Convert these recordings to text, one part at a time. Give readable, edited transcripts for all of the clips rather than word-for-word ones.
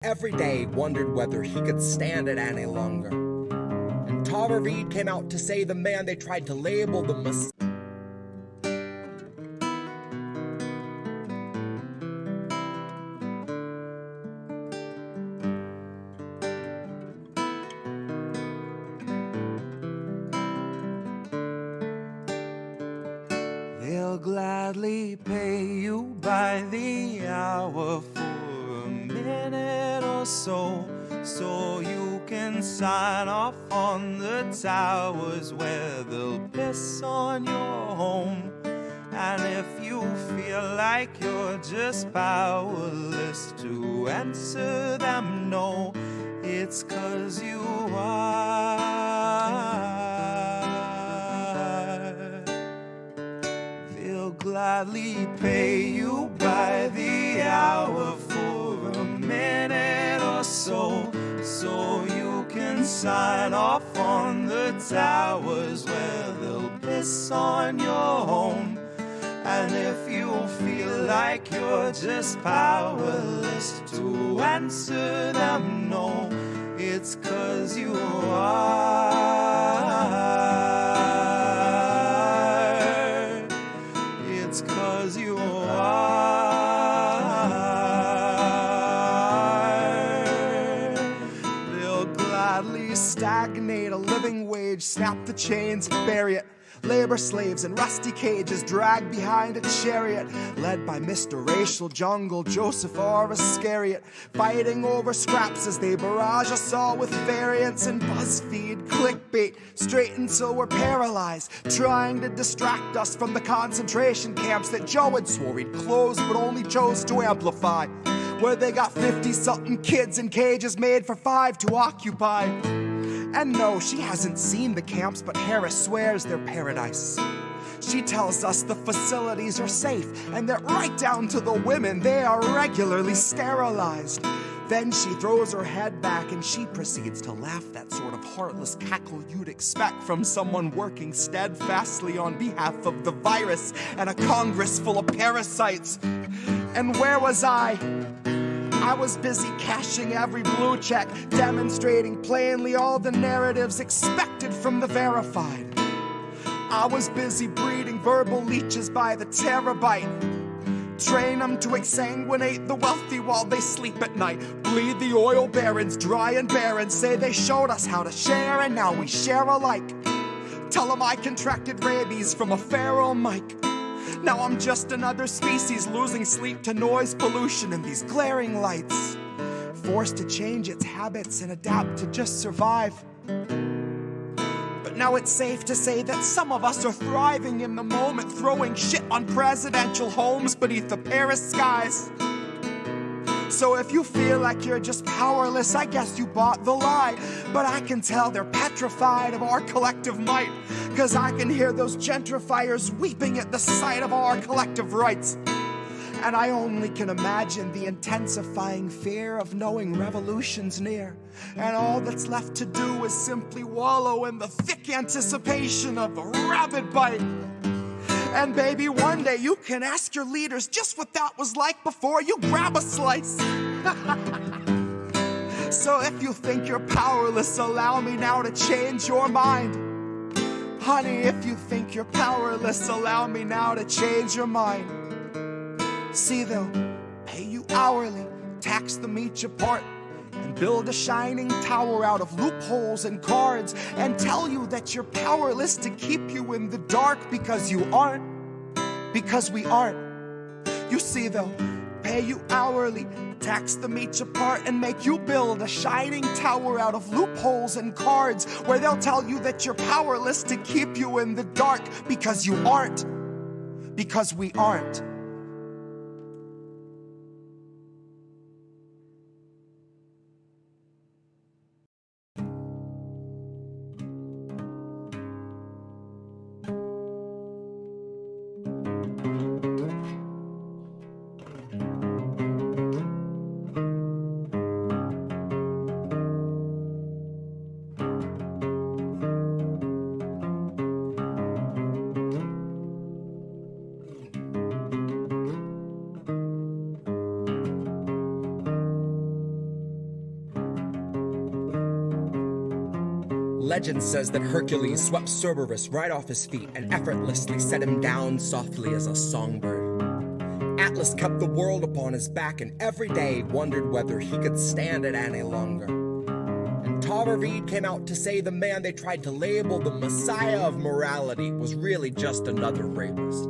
Every day wondered whether he could stand it any longer. And Tara Reade came out to say the man they tried to label the Messiah. They'll gladly pay you by the hour for a minute or so, so you can sign off on the towers where they'll piss on your home. And if you feel like you're just powerless to answer them no, it's 'cause you are. They'll gladly pay you by the hour for a minute or so, so you can sign off on the towers where they'll piss on your home. And if you feel like you're just powerless to answer them no, it's 'cause you are. It's 'cause you are. They'll gladly stagnate a living wage, snap the chains, bury it. Labor slaves in rusty cages dragged behind a chariot, led by Mr. Racial Jungle, Joseph or Iscariot, fighting over scraps as they barrage us all with variants and BuzzFeed clickbait, straight until we're paralyzed, trying to distract us from the concentration camps that Joe had swore he'd close but only chose to amplify, where they got 50-something kids in cages made for 5 to occupy. And no, she hasn't seen the camps, but Harris swears they're paradise. She tells us the facilities are safe, and that right down to the women, they are regularly sterilized. Then she throws her head back and she proceeds to laugh, that sort of heartless cackle you'd expect from someone working steadfastly on behalf of the virus and a Congress full of parasites. And where was I? I was busy cashing every blue check, demonstrating plainly all the narratives expected from the verified. I was busy breeding verbal leeches by the terabyte. Train them to exsanguinate the wealthy while they sleep at night. Bleed the oil barons dry and barren, say they showed us how to share and now we share alike. Tell them I contracted rabies from a feral mic. Now I'm just another species losing sleep to noise pollution and these glaring lights, forced to change its habits and adapt to just survive. But now it's safe to say that some of us are thriving in the moment, throwing shit on presidential homes beneath the Paris skies. So if you feel like you're just powerless, I guess you bought the lie. But I can tell they're petrified of our collective might, 'cause I can hear those gentrifiers weeping at the sight of our collective rights. And I only can imagine the intensifying fear of knowing revolution's near, and all that's left to do is simply wallow in the thick anticipation of a rabid bite. And baby, one day you can ask your leaders just what that was like before you grab a slice. So if you think you're powerless, allow me now to change your mind. Honey, if you think you're powerless, allow me now to change your mind. See, they'll pay you hourly, tax them each apart, and build a shining tower out of loopholes and cards, and tell you that you're powerless to keep you in the dark, because you aren't, because we aren't. You see, they'll pay you hourly, tax them each apart, and make you build a shining tower out of loopholes and cards, where they'll tell you that you're powerless to keep you in the dark, because you aren't, because we aren't. Legend says that Hercules swept Cerberus right off his feet and effortlessly set him down softly as a songbird. Atlas kept the world upon his back and every day wondered whether he could stand it any longer. And Tara Reade came out to say the man they tried to label the messiah of morality was really just another rapist.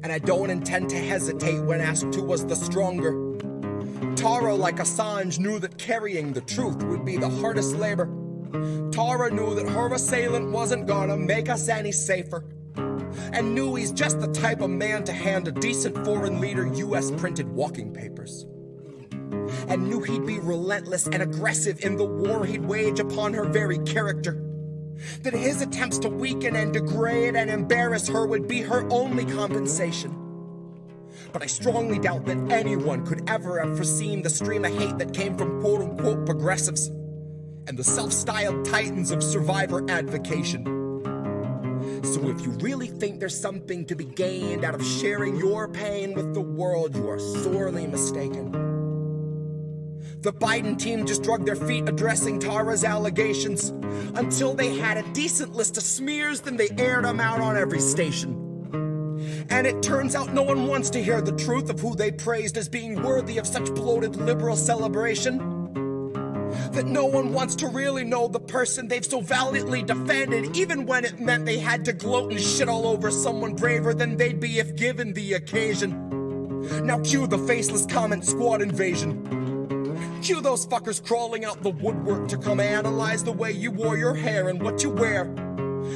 And I don't intend to hesitate when asked who was the stronger. Tara, like Assange, knew that carrying the truth would be the hardest labor. Tara knew that her assailant wasn't gonna make us any safer. And knew he's just the type of man to hand a decent foreign leader US printed walking papers. And knew he'd be relentless and aggressive in the war he'd wage upon her very character. That his attempts to weaken and degrade and embarrass her would be her only compensation. But I strongly doubt that anyone could ever have foreseen the stream of hate that came from quote-unquote progressives and the self-styled titans of survivor advocation. So if you really think there's something to be gained out of sharing your pain with the world, you are sorely mistaken. The Biden team just dragged their feet addressing Tara's allegations. Until they had a decent list of smears, then they aired them out on every station. And it turns out no one wants to hear the truth of who they praised as being worthy of such bloated liberal celebration. That no one wants to really know the person they've so valiantly defended, even when it meant they had to gloat and shit all over someone braver than they'd be if given the occasion. Now cue the faceless comment squad invasion. Cue those fuckers crawling out the woodwork to come analyze the way you wore your hair and what you wear.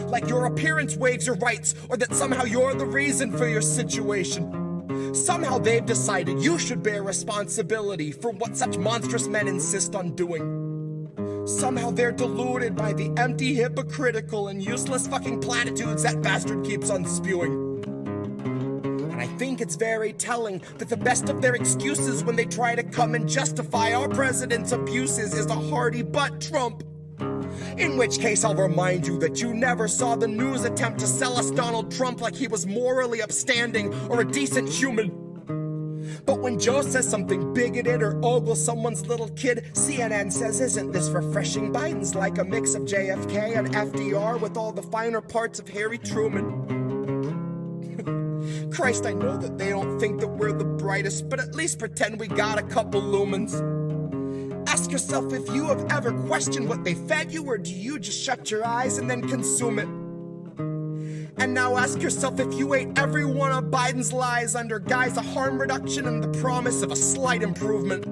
Like your appearance waives your rights, or that somehow you're the reason for your situation. Somehow they've decided you should bear responsibility for what such monstrous men insist on doing. Somehow they're deluded by the empty, hypocritical, and useless fucking platitudes that bastard keeps on spewing. And I think it's very telling that the best of their excuses when they try to come and justify our president's abuses is a hearty butt Trump. In which case I'll remind you that you never saw the news attempt to sell us Donald Trump like he was morally upstanding or a decent human. But when Joe says something bigoted or ogles someone's little kid, CNN says, isn't this refreshing? Biden's like a mix of JFK and FDR with all the finer parts of Harry Truman. Christ, I know that they don't think that we're the brightest, but at least pretend we got a couple lumens. Ask yourself if you have ever questioned what they fed you, or do you just shut your eyes and then consume it? And now ask yourself if you ate every one of Biden's lies under guise of harm reduction and the promise of a slight improvement.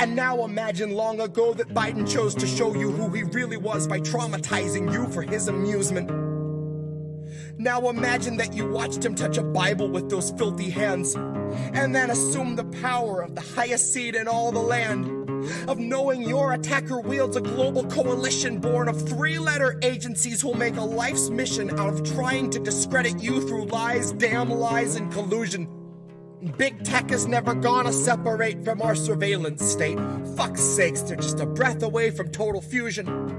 And now imagine long ago that Biden chose to show you who he really was by traumatizing you for his amusement. Now imagine that you watched him touch a Bible with those filthy hands, and then assume the power of the highest seat in all the land, of knowing your attacker wields a global coalition born of 3-letter agencies who'll make a life's mission out of trying to discredit you through lies, damn lies, and collusion. Big tech is never gonna separate from our surveillance state. Fuck's sakes, they're just a breath away from total fusion.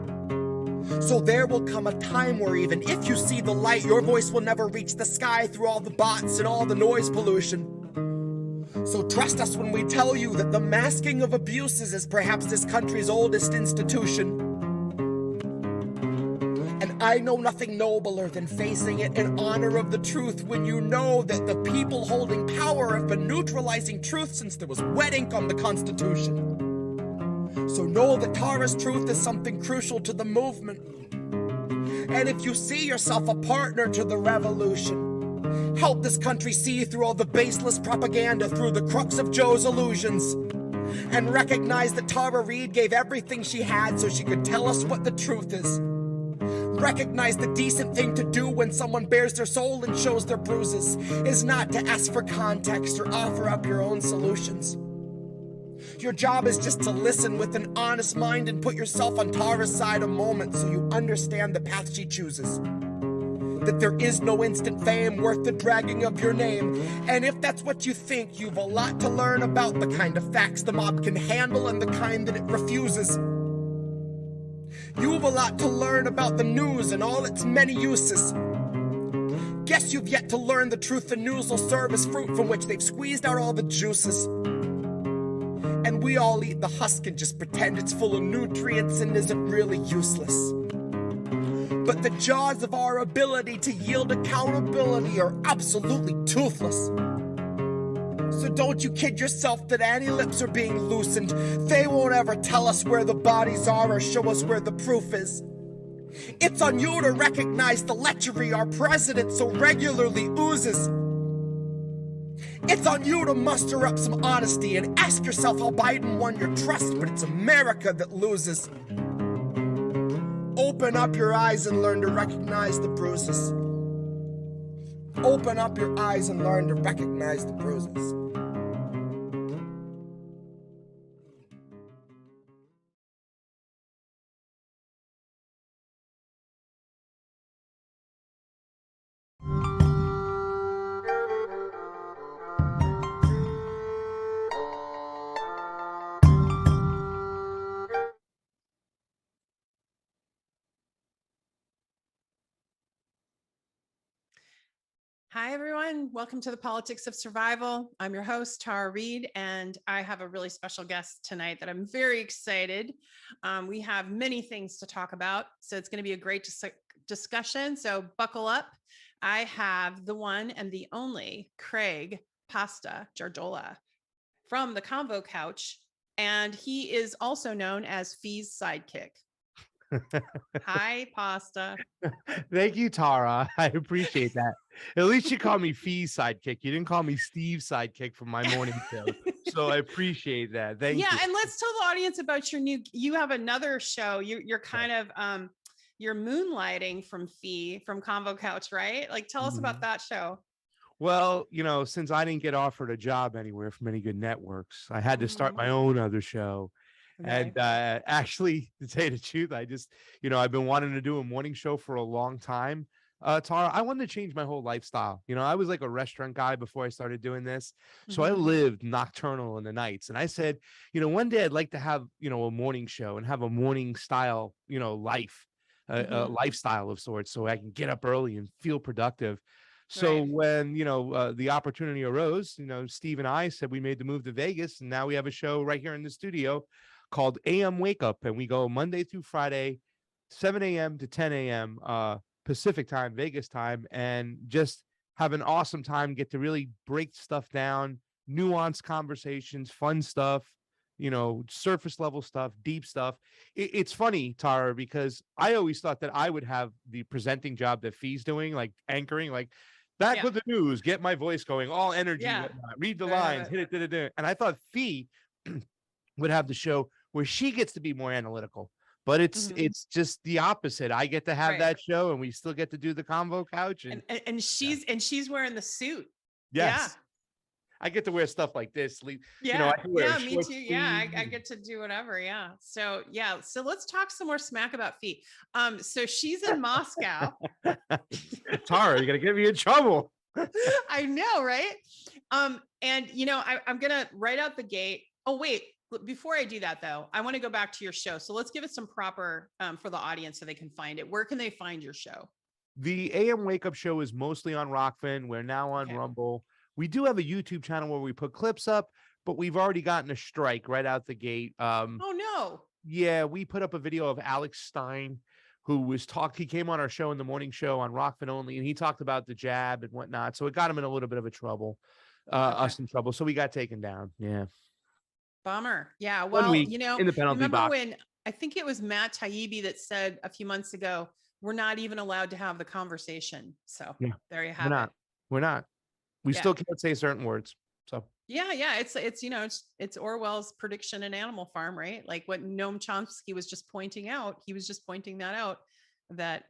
So there will come a time where even if you see the light, your voice will never reach the sky through all the bots and all the noise pollution. So trust us when we tell you that the masking of abuses is perhaps this country's oldest institution. And I know nothing nobler than facing it in honor of the truth when you know that the people holding power have been neutralizing truth since there was wet ink on the Constitution. So know that Tara's truth is something crucial to the movement. And if you see yourself a partner to the revolution, help this country see through all the baseless propaganda through the crux of Joe's illusions. And recognize that Tara Reade gave everything she had so she could tell us what the truth is. Recognize the decent thing to do when someone bears their soul and shows their bruises is not to ask for context or offer up your own solutions. Your job is just to listen with an honest mind and put yourself on Tara's side a moment so you understand the path she chooses. That there is no instant fame worth the dragging of your name. And if that's what you think, you've a lot to learn about the kind of facts the mob can handle and the kind that it refuses. You've a lot to learn about the news and all its many uses. Guess you've yet to learn the truth the news will serve as fruit from which they've squeezed out all the juices. And we all eat the husk and just pretend it's full of nutrients and isn't really useless. But the jaws of our ability to yield accountability are absolutely toothless. So don't you kid yourself that any lips are being loosened. They won't ever tell us where the bodies are or show us where the proof is. It's on you to recognize the lechery our president so regularly oozes. It's on you to muster up some honesty and ask yourself how Biden won your trust, but it's America that loses. Open up your eyes and learn to recognize the bruises. Open up your eyes and learn to recognize the bruises. Hi, everyone. Welcome to the Politics of Survival. I'm your host, Tara Reade, and I have a really special guest tonight that I'm very excited. We have many things to talk about, so it's going to be a great discussion. So buckle up. I have the one and the only Craig Pasta Jardula from the Convo couch, and he is also known as Fee's sidekick. Hi, Pasta. Thank you, Tara. I appreciate that. At least you called me Fee's sidekick. You didn't call me Steve's sidekick from my morning show. So I appreciate that. Thank you. Yeah, and let's tell the audience about you have another show. You're kind of you're moonlighting from Fee from Convo Couch, right? Like, tell us about that show. Well, since I didn't get offered a job anywhere from any good networks, I had to start my own other show. Okay. And actually, to tell you the truth, I just, I've been wanting to do a morning show for a long time. Tara, I wanted to change my whole lifestyle. I was like a restaurant guy before I started doing this. So I lived nocturnal in the nights. And I said, one day I'd like to have, a morning show and have a morning style, life, a lifestyle of sorts, so I can get up early and feel productive. So when, the opportunity arose, Steve and I said we made the move to Vegas, and now we have a show right here in the studio called AMWakeUp, and we go Monday through Friday, 7 a.m. to 10 a.m. Pacific time, Vegas time, and just have an awesome time, get to really break stuff down, nuanced conversations, fun stuff, surface level stuff, deep stuff. It's funny, Tara, because I always thought that I would have the presenting job that Fee's doing, like anchoring, like back with the news, get my voice going, all energy, read the lines, hit it. And I thought Fee would have the show where she gets to be more analytical, but it's just the opposite. I get to have that show, and we still get to do the Convo couch, and she's wearing the suit. Yes. Yeah. I get to wear stuff like this. Yeah, I can wear me too. Yeah, I get to do whatever. Yeah. So let's talk some more smack about Fee. So she's in Moscow. Tara, you're gonna get me in trouble. I know, right? And I'm gonna right out the gate. Oh, wait. Before I do that, though, I want to go back to your show. So let's give it some proper for the audience so they can find it. Where can they find your show? The AMWakeUp show is mostly on Rockfin. We're now on Rumble. We do have a YouTube channel where we put clips up, but we've already gotten a strike right out the gate. Oh, no. Yeah, we put up a video of Alex Stein, who he came on our show in the morning show on Rockfin only, and he talked about the jab and whatnot. So it got him in a little bit of a trouble, us in trouble. So we got taken down. Yeah. Bummer. Yeah. Well, in the penalty remember box. when I think it was Matt Taibbi that said a few months ago, we're not even allowed to have the conversation. So there you have it. We're not. We still can't say certain words. So yeah. It's Orwell's prediction in Animal Farm, right? Like what Noam Chomsky was just pointing out. He was just pointing that out, that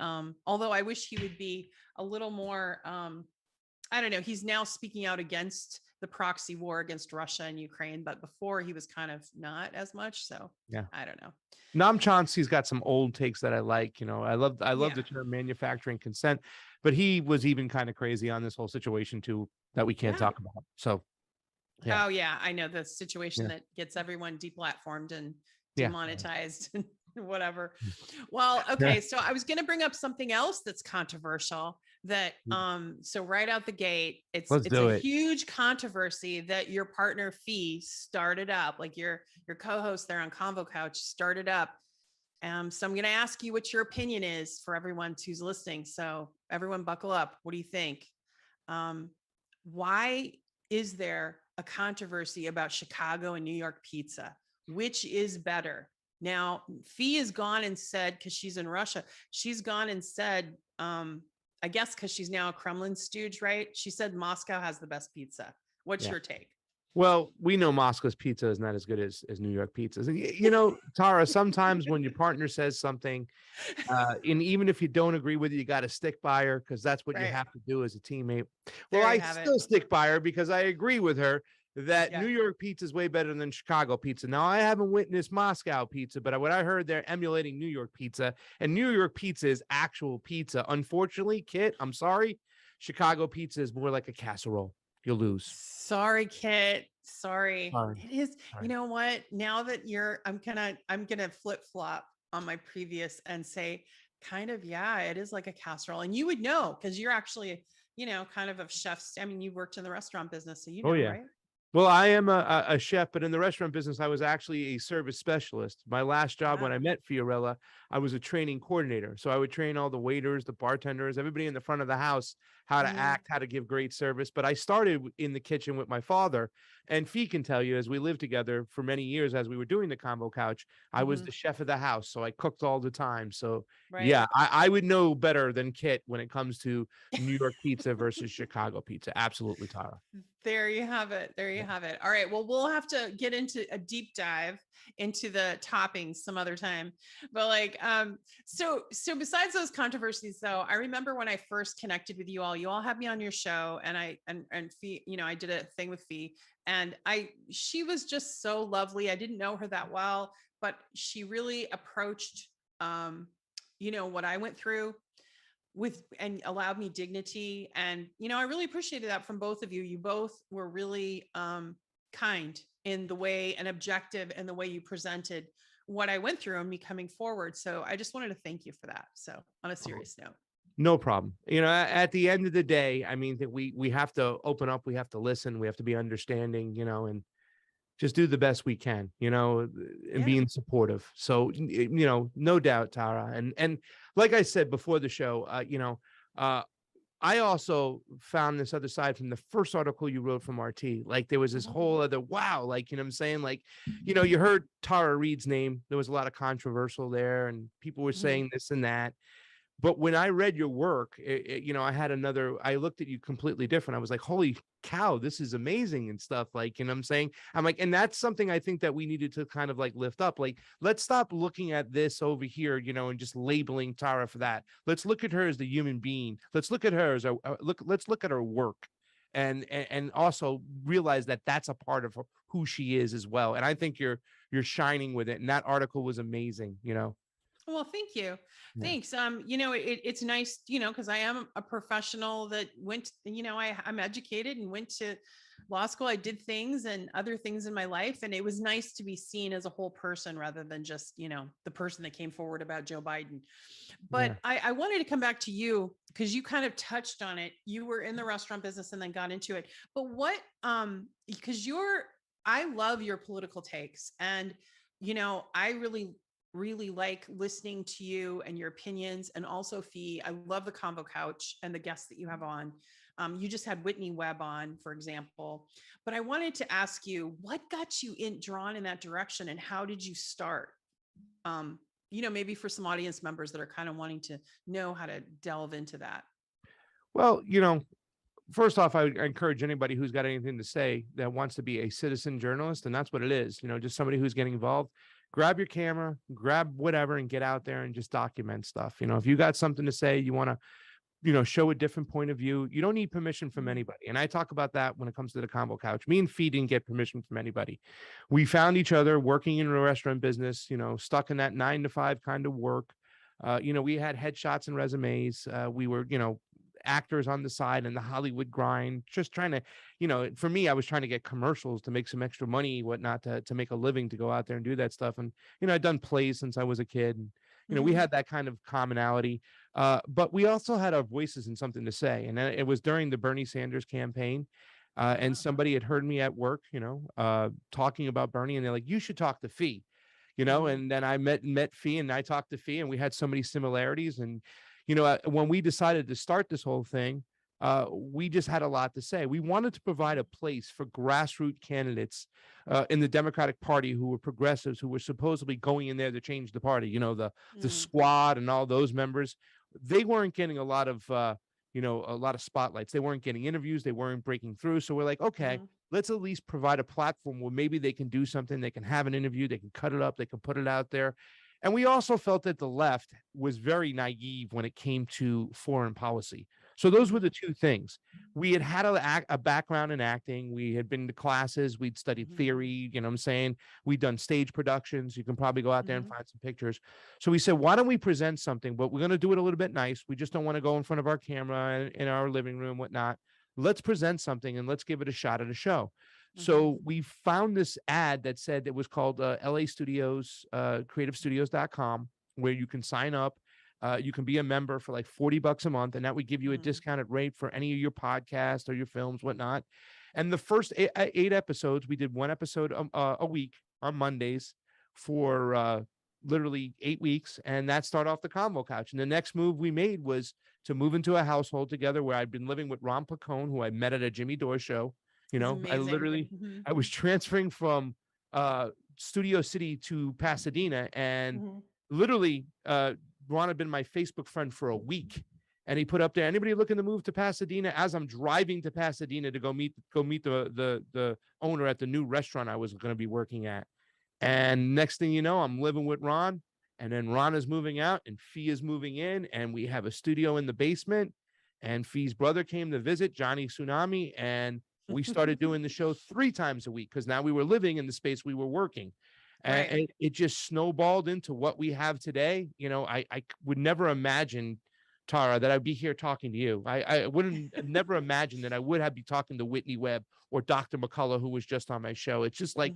although I wish he would be a little more, I don't know, he's now speaking out against the proxy war against Russia and Ukraine, but before he was kind of not as much. So I don't know. Noam Chomsky's got some old takes that I like. I love the term manufacturing consent, but he was even kind of crazy on this whole situation too that we can't talk about. So oh yeah, I know the situation that gets everyone deplatformed and demonetized. Whatever. Well, okay. So I was going to bring up something else that's controversial that, so right out the gate, Let's it's a do it. huge controversy that your partner Fee started up, like your co-host there on Convo Couch started up. So I'm going to ask you what your opinion is for everyone who's listening. So everyone buckle up. What do you think? Why is there a controversy about Chicago and New York pizza? Which is better? Now, Fee has gone and said, because she's in Russia, she's gone and said, I guess because she's now a Kremlin stooge, right? She said Moscow has the best pizza. What's Yeah. your take? Well, we know Moscow's pizza is not as good as New York pizzas. And you know, Tara, sometimes when your partner says something, and even if you don't agree with it, you got to stick by her because that's what you Right. have to do as a teammate. There Well, I you have it. still stick by her because I agree with her that Yeah. New York pizza is way better than Chicago pizza. Now, I haven't witnessed Moscow pizza, but what I heard, they're emulating New York pizza, and New York pizza is actual pizza. Unfortunately, Kit, I'm sorry, Chicago pizza is more like a casserole. You'll lose. Sorry, Kit. Sorry. Sorry. It is. Sorry. You know what? Now that I'm gonna flip flop on my previous and say, kind of, yeah, it is like a casserole, and you would know because you're actually, kind of chef's. I mean, you worked in the restaurant business, so Oh, yeah. right? Well, I am a chef, but in the restaurant business, I was actually a service specialist. My last job when I met Fiorella, I was a training coordinator. So I would train all the waiters, the bartenders, everybody in the front of the house, how to act, how to give great service. But I started in the kitchen with my father. And Fee can tell you, as we lived together for many years, as we were doing the Convo Couch, I was the chef of the house. So I cooked all the time. So yeah, I would know better than Kit when it comes to New York pizza versus Chicago pizza. Absolutely, Tara. There you have it. There you have it. All right. Well, we'll have to get into a deep dive into the toppings some other time. But so besides those controversies, though, I remember when I first connected with you all had me on your show, and Fee, I did a thing with Fee, and she was just so lovely. I didn't know her that well, but she really approached, what I went through and allowed me dignity. And, I really appreciated that from both of you. You both were really kind in the way and objective in the way you presented what I went through and me coming forward. So I just wanted to thank you for that. So on a serious note. No problem. At the end of the day, I mean, that we have to open up, we have to listen, we have to be understanding, and just do the best we can, and being supportive. So, no doubt, Tara. And like I said before the show, I also found this other side from the first article you wrote from RT. Like there was this whole other, wow, like, what I'm saying? Like, you heard Tara Reade's name. There was a lot of controversial there and people were saying this and that. But when I read your work, I looked at you completely different. I was like, holy cow, this is amazing and stuff. Like, I'm saying, I'm like, and that's something I think that we needed to kind of like lift up. Like, let's stop looking at this over here, and just labeling Tara for that. Let's look at her as the human being. Let's look at her as let's look at her work and also realize that that's a part of who she is as well. And I think you're shining with it. And that article was amazing, Well, thank you. Yeah. Thanks. It's nice, because I am a professional that went, I'm educated and went to law school. I did things and other things in my life. And it was nice to be seen as a whole person rather than just, the person that came forward about Joe Biden. But I wanted to come back to you because you kind of touched on it. You were in the restaurant business and then got into it. But because I love your political takes, and, I really like listening to you and your opinions, and also Fee. I love the Convo Couch and the guests that you have on. You just had Whitney Webb on, for example. But I wanted to ask you, what got you drawn in that direction, and how did you start? Maybe for some audience members that are kind of wanting to know how to delve into that. Well, first off, I encourage anybody who's got anything to say that wants to be a citizen journalist, and that's what it is, just somebody who's getting involved. Grab your camera, grab whatever, and get out there and just document stuff. If you got something to say, you want to, show a different point of view, you don't need permission from anybody. And I talk about that when it comes to the Convo Couch. Me and Fee didn't get permission from anybody. We found each other working in a restaurant business, stuck in that 9 to 5 kind of work. We had headshots and resumes. We were, actors on the side and the Hollywood grind, just trying to, for me, I was trying to get commercials to make some extra money, whatnot, to make a living, to go out there and do that stuff. And, I'd done plays since I was a kid. And, we had that kind of commonality. But we also had our voices and something to say. And it was during the Bernie Sanders campaign. And somebody had heard me at work, talking about Bernie, and they're like, you should talk to Fee, and then I met Fee, and I talked to Fee, and we had so many similarities. And, when we decided to start this whole thing, we just had a lot to say. We wanted to provide a place for grassroots candidates in the Democratic Party who were progressives, who were supposedly going in there to change the party. The squad and all those members, they weren't getting a lot of spotlights. They weren't getting interviews. They weren't breaking through. So we're like, okay, let's at least provide a platform where maybe they can do something. They can have an interview. They can cut it up. They can put it out there. And we also felt that the left was very naive when it came to foreign policy. So those were the two things. We had a background in acting. We had been to classes. We'd studied theory. You know what I'm saying? We'd done stage productions. You can probably go out there and find some pictures. So we said, why don't we present something? But we're going to do it a little bit nice. We just don't want to go in front of our camera in our living room, whatnot. Let's present something and let's give it a shot at a show. So we found this ad that said it was called LA Studios, creativestudios.com, where you can sign up. You can be a member for like $40 a month, and that would give you a discounted rate for any of your podcasts or your films, whatnot. And the first eight episodes, we did one episode a week on Mondays for literally 8 weeks, and that started off the Convo couch. And the next move we made was to move into a household together where I'd been living with Ron Pacone, who I met at a Jimmy Dore show. I was transferring from Studio City to Pasadena, and literally Ron had been my Facebook friend for a week, and he put up there, anybody looking to move to Pasadena? As I'm driving to Pasadena to go meet the owner at the new restaurant I was going to be working at. And next thing you know, I'm living with Ron, and then Ron is moving out and Fee is moving in, and we have a studio in the basement, and Fee's brother came to visit, Johnny Tsunami, and we started doing the show 3 times a week because now we were living in the space we were working. And it just snowballed into what we have today. I would never imagine, Tara, that I'd be here talking to you. I wouldn't never imagine that I would be talking to Whitney Webb or Dr. McCullough, who was just on my show. It's just like,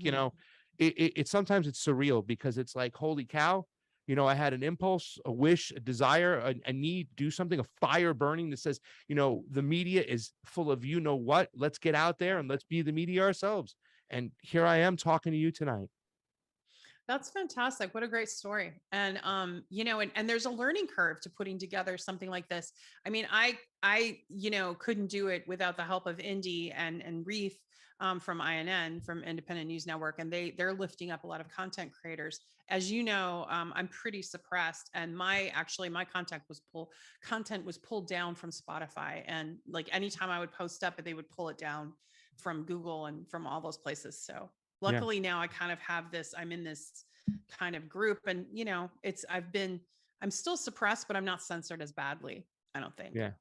it sometimes it's surreal because it's like, holy cow. I had an impulse, a wish, a desire, a need to do something, a fire burning that says, the media is full of what, let's get out there and let's be the media ourselves. And here I am talking to you tonight. That's fantastic. What a great story. And, and there's a learning curve to putting together something like this. I mean, I couldn't do it without the help of Indy and Reade from INN, from Independent News Network. And they're lifting up a lot of content creators. As you know, I'm pretty suppressed, and my content was pulled down from Spotify. And like anytime I would post up, they would pull it down from Google and from all those places. So luckily now I kind of have this, I'm in this kind of group, and I'm still suppressed, but I'm not censored as badly, I don't think. Yeah.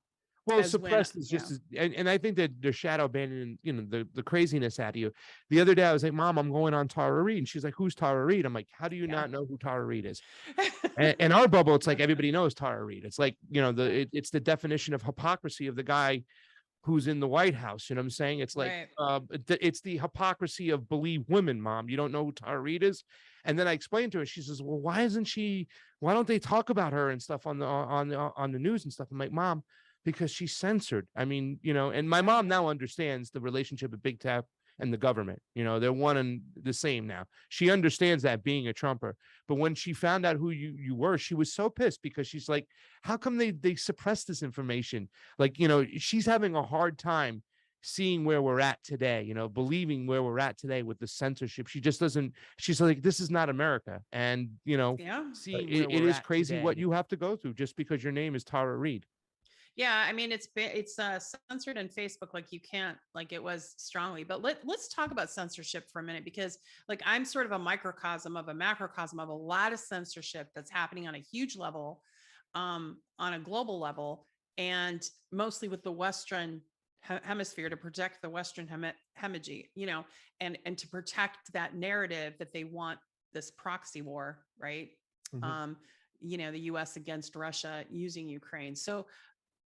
Well, suppressed is just, and I think that they're shadow banning, the craziness out of you. The other day I was like, Mom, I'm going on Tara Reade. And she's like, who's Tara Reade? I'm like, how do you not know who Tara Reade is? And our bubble, it's like everybody knows Tara Reade. It's like, it's the definition of hypocrisy of the guy who's in the White House. You know what I'm saying? It's like, it's the hypocrisy of believe women, Mom. You don't know who Tara Reade is? And then I explained to her, she says, well, why don't they talk about her and stuff on the news and stuff? I'm like, Mom, because she's censored. I mean, and my mom now understands the relationship of Big Tech and the government. They're one and the same now. She understands that, being a Trumper. But when she found out who you were, she was so pissed because she's like, how come they suppress this information? Like, she's having a hard time seeing where we're at today, believing where we're at today with the censorship. She just doesn't, she's like, this is not America. And, seeing it is crazy today, what you have to go through just because your name is Tara Reade. Yeah, I mean, it's censored in Facebook, like you can't, like it was strongly. But let's talk about censorship for a minute, because like I'm sort of a microcosm of a macrocosm of a lot of censorship that's happening on a huge level, on a global level, and mostly with the Western hemisphere, to protect the Western hemisphere, and to protect that narrative that they want this proxy war, right? The US against Russia using Ukraine. So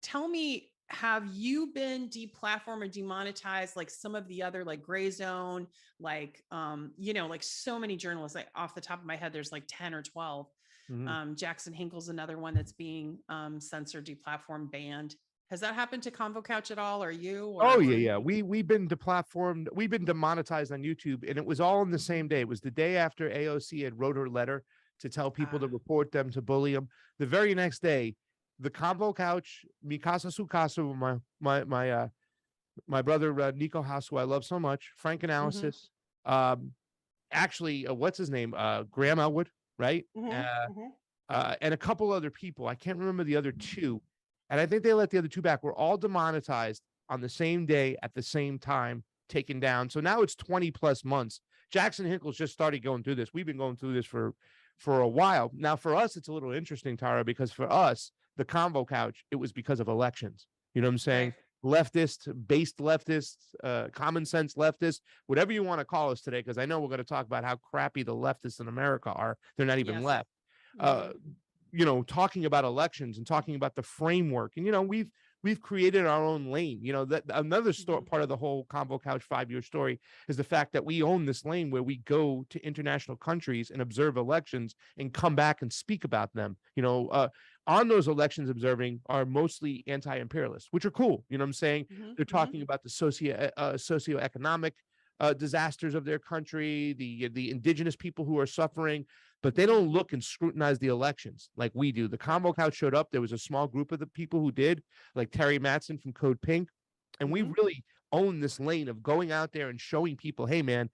tell me have you been deplatformed or demonetized like some of the other like gray zone, like like so many journalists, like off the top of my head, there's like 10 or 12. Jackson Hinkle's another one that's being censored, deplatformed, banned. Has that happened to Convo Couch at all, or you? Oh yeah. We've been deplatformed, we've been demonetized on YouTube, and it was all on the same day. It was the day after AOC had wrote her letter to tell people to report them, to bully them. The very next day, the Convo Couch, Mikasa Sukasa, my brother Nico House, who I love so much, Frank Analysis, actually, what's his name? Graham Elwood, right? And a couple other people. I can't remember the other two. And I think they let the other two back. We're all demonetized on the same day at the same time, taken down. So now it's 20 plus months. Jackson Hinkle's just started going through this. We've been going through this for a while. Now, for us, it's a little interesting, Tara, because for us, the Convo Couch, it was because of elections. You know what I'm saying? Leftist, based leftists, common sense leftists, whatever you want to call us today, because I know we're going to talk about how crappy the leftists in America are. They're not even left. Talking about elections and talking about the framework. And, we've created our own lane. That another part of the whole Convo Couch 5-year story is the fact that we own this lane where we go to international countries and observe elections and come back and speak about them. On those elections observing are mostly anti-imperialists, which are cool. You know what I'm saying? They're talking about the socioeconomic disasters of their country, the indigenous people who are suffering, but they don't look and scrutinize the elections like we do. The Convo Couch showed up. There was a small group of the people who did, like Terry Matson from Code Pink. And we really own this lane of going out there and showing people, hey, man,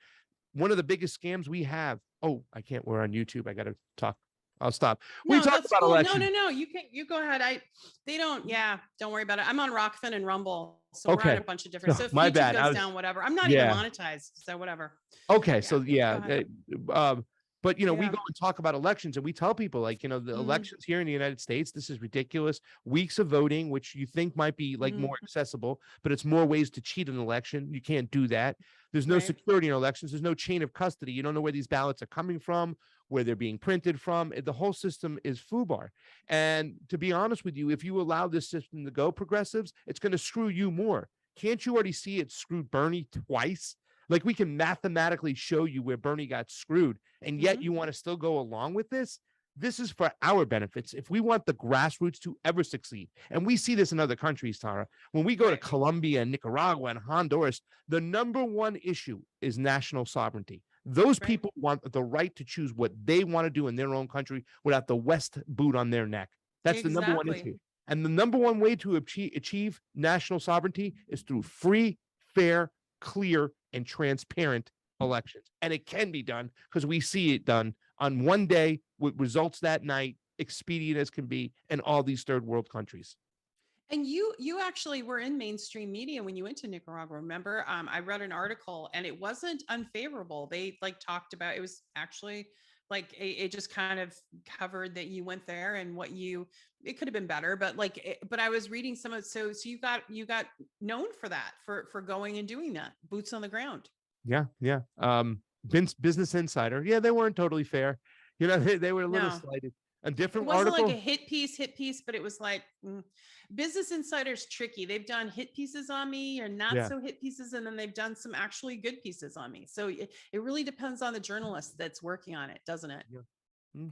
one of the biggest scams we have. Oh, we're on YouTube. I got to talk. I'll stop. No, we talk about elections. No. You go ahead. Don't worry about it. I'm on Rockfin and Rumble. So we're on a bunch of different. So if my YouTube bad. goes down, whatever. I'm not even monetized. So whatever. Okay. But, we go and talk about elections and we tell people the elections here in the United States, this is ridiculous. Weeks of voting, which you think might be more accessible, but it's more ways to cheat an election. You can't do that. There's no security in elections. There's no chain of custody. You don't know where these ballots are coming from, where they're being printed from. The whole system is FUBAR. And to be honest with you, if you allow this system to go, progressives, it's going to screw you more. Can't you already see it screwed Bernie twice? Like, we can mathematically show you where Bernie got screwed, and yet you want to still go along with this? This is for our benefits. If we want the grassroots to ever succeed, and we see this in other countries, Tara, when we go to Colombia and Nicaragua and Honduras, the number one issue is national sovereignty. Those people want the right to choose what they want to do in their own country without the West boot on their neck. That's the number one issue. And the number one way to achieve national sovereignty is through free, fair, clear, and transparent elections. And it can be done because we see it done on one day with results that night, expedient as can be, in all these third world countries. And you actually were in mainstream media when you went to Nicaragua. Remember, I read an article and it wasn't unfavorable. They talked about, it was actually it just kind of covered that you went there and it could have been better, but but I was reading some of, so you got known for that, for going and doing that, boots on the ground. Yeah. Business Insider. Yeah, they weren't totally fair. They were a little slighted. A different article. It wasn't article. like a hit piece, but it was Business Insider's tricky. They've done hit pieces on me or not so hit pieces, and then they've done some actually good pieces on me. So it really depends on the journalist that's working on it, doesn't it? Yeah.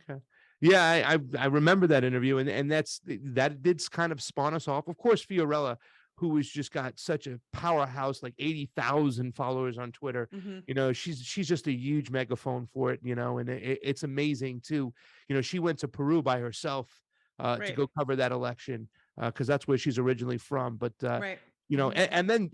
Okay. Yeah, I remember that interview, and that did kind of spawn us off. Of course, Fiorella, who has just got such a powerhouse, 80,000 followers on Twitter. She's just a huge megaphone for it, and it's amazing too. She went to Peru by herself to go cover that election because that's where she's originally from. But, and then,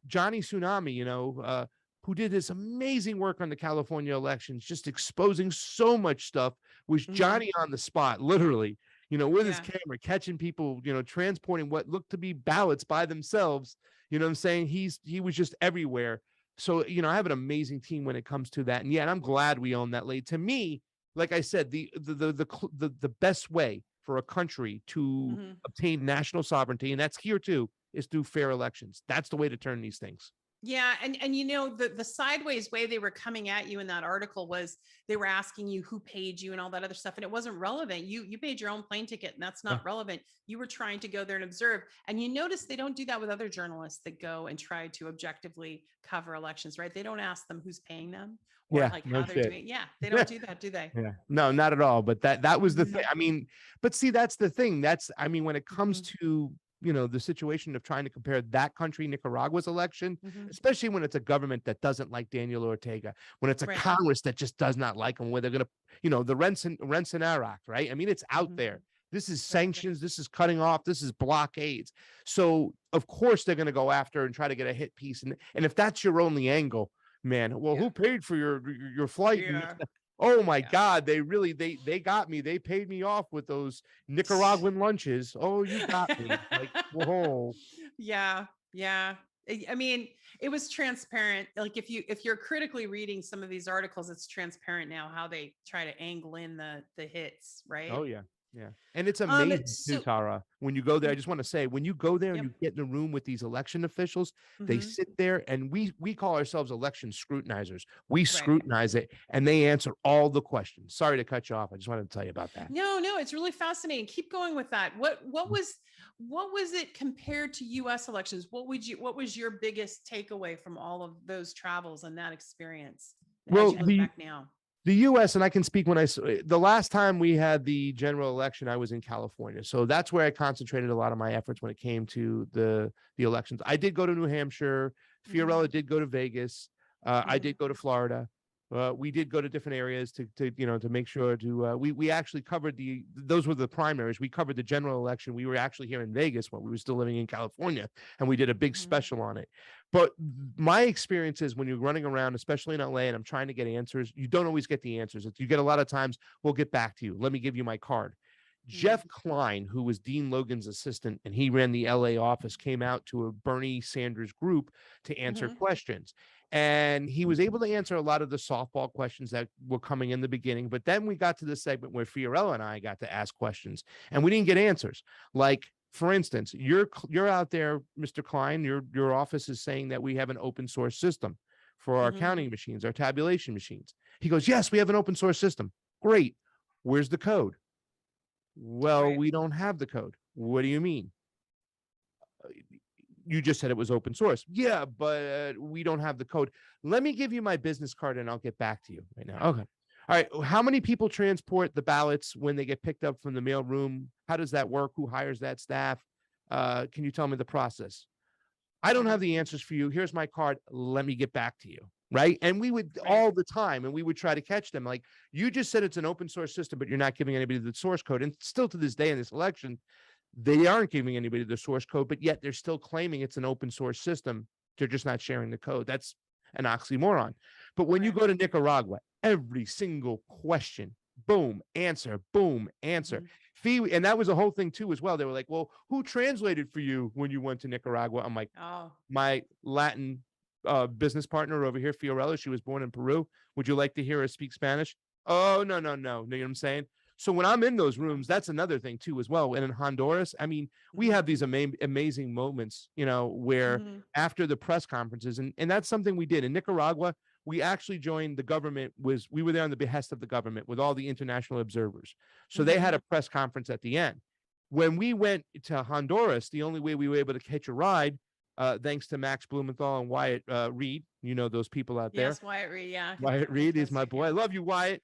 Johnny Tsunami, who did this amazing work on the California elections, just exposing so much stuff, was Johnny on the spot, literally. With his camera, catching people, transporting what looked to be ballots by themselves. You know what I'm saying? He was just everywhere. So, I have an amazing team when it comes to that. And I'm glad we own that lane. To me, like I said, the best way for a country to obtain national sovereignty, and that's here too, is through fair elections. That's the way to turn these things. Yeah, and you know, the sideways way they were coming at you in that article was they were asking you who paid you and all that other stuff, and it wasn't relevant. You paid your own plane ticket, and that's Yeah. not relevant. You were trying to go there and observe, and you notice they don't do that with other journalists that go and try to objectively cover elections, right? They don't ask them who's paying them or Yeah, like no how they're shit. doing. Yeah, they don't do that, do they? Yeah, no, not at all. But that was the thing. Mhm. I mean, but see, that's the thing. I mean, when it comes Mhm. to, the situation of trying to compare that country, Nicaragua's election, Mhm. especially when it's a government that doesn't like Daniel Ortega, when it's a Right. Congress that just does not like him, where they're gonna, the Renson Act, right? I mean, it's out Mhm. there. This is Right. sanctions. This is cutting off. This is blockades. So of course they're going to go after and try to get a hit piece. And if that's your only angle, man, well, Yeah. who paid for your flight? And Yeah. oh my Yeah. God, they really they got me. They paid me off with those Nicaraguan lunches. Oh, you got me. Like, whoa. Yeah, yeah. I mean, it was transparent. Like if you're critically reading some of these articles, it's transparent now how they try to angle in the hits, right? Oh yeah. Yeah. And it's amazing too, So Tara. When you go there, I just want to say, when you go there and yep. you get in the room with these election officials, they Mhm. sit there and we call ourselves election scrutinizers. We Right. scrutinize it and they answer all the questions. Sorry to cut you off. I just wanted to tell you about that. No, it's really fascinating. Keep going with that. What was it compared to US elections? What was your biggest takeaway from all of those travels and that experience as Well, you look back now? the US, and I can speak the last time we had the general election, I was in California. So that's where I concentrated a lot of my efforts when it came to the elections. I did go to New Hampshire. Fiorella did go to Vegas. I did go to Florida. We did go to different areas to make sure we actually covered those were the primaries. We covered the general election. We were actually here in Vegas when we were still living in California, and we did a big special on it. But my experience is when you're running around, especially in LA, and I'm trying to get answers, you don't always get the answers. You get a lot of times, we'll get back to you. Let me give you my card. Jeff Klein, who was Dean Logan's assistant, and he ran the LA office, came out to a Bernie Sanders group to answer questions. And he was able to answer a lot of the softball questions that were coming in the beginning. But then we got to the segment where Fiorella and I got to ask questions, and we didn't get answers. Like, for instance, you're out there, Mr. Klein, your office is saying that we have an open source system for our counting machines, our tabulation machines. He goes, yes, we have an open source system. Great. Where's the code? Well, Right. we don't have the code. What do you mean? You just said it was open source. Yeah, but we don't have the code. Let me give you my business card and I'll get back to you right now. Okay. All right. How many people transport the ballots when they get picked up from the mail room? How does that work? Who hires that staff? Can you tell me the process? I don't have the answers for you. Here's my card. Let me get back to you. Right. And we would all the time, and we would try to catch them. Like, you just said it's an open source system, but you're not giving anybody the source code. And still to this day in this election, they aren't giving anybody the source code, but yet they're still claiming it's an open source system. They're just not sharing the code. That's an oxymoron. But when you go to Nicaragua, every single question, boom, answer, boom, answer. And that was a whole thing too as well. They were like, well, who translated for you when you went to Nicaragua? I'm like, my Latin business partner over here, Fiorella, she was born in Peru. Would you like to hear her speak Spanish? Oh, no. You know what I'm saying? So when I'm in those rooms, that's another thing too as well. And in Honduras, I mean, we have these amazing moments, where after the press conferences, and that's something we did in Nicaragua. We actually joined the government. We were there on the behest of the government with all the international observers. So they had a press conference at the end. When we went to Honduras, the only way we were able to catch a ride, thanks to Max Blumenthal and Wyatt Reade, those people out there. Yes, Wyatt Reade. Yeah. Wyatt Reade is my boy. I love you, Wyatt.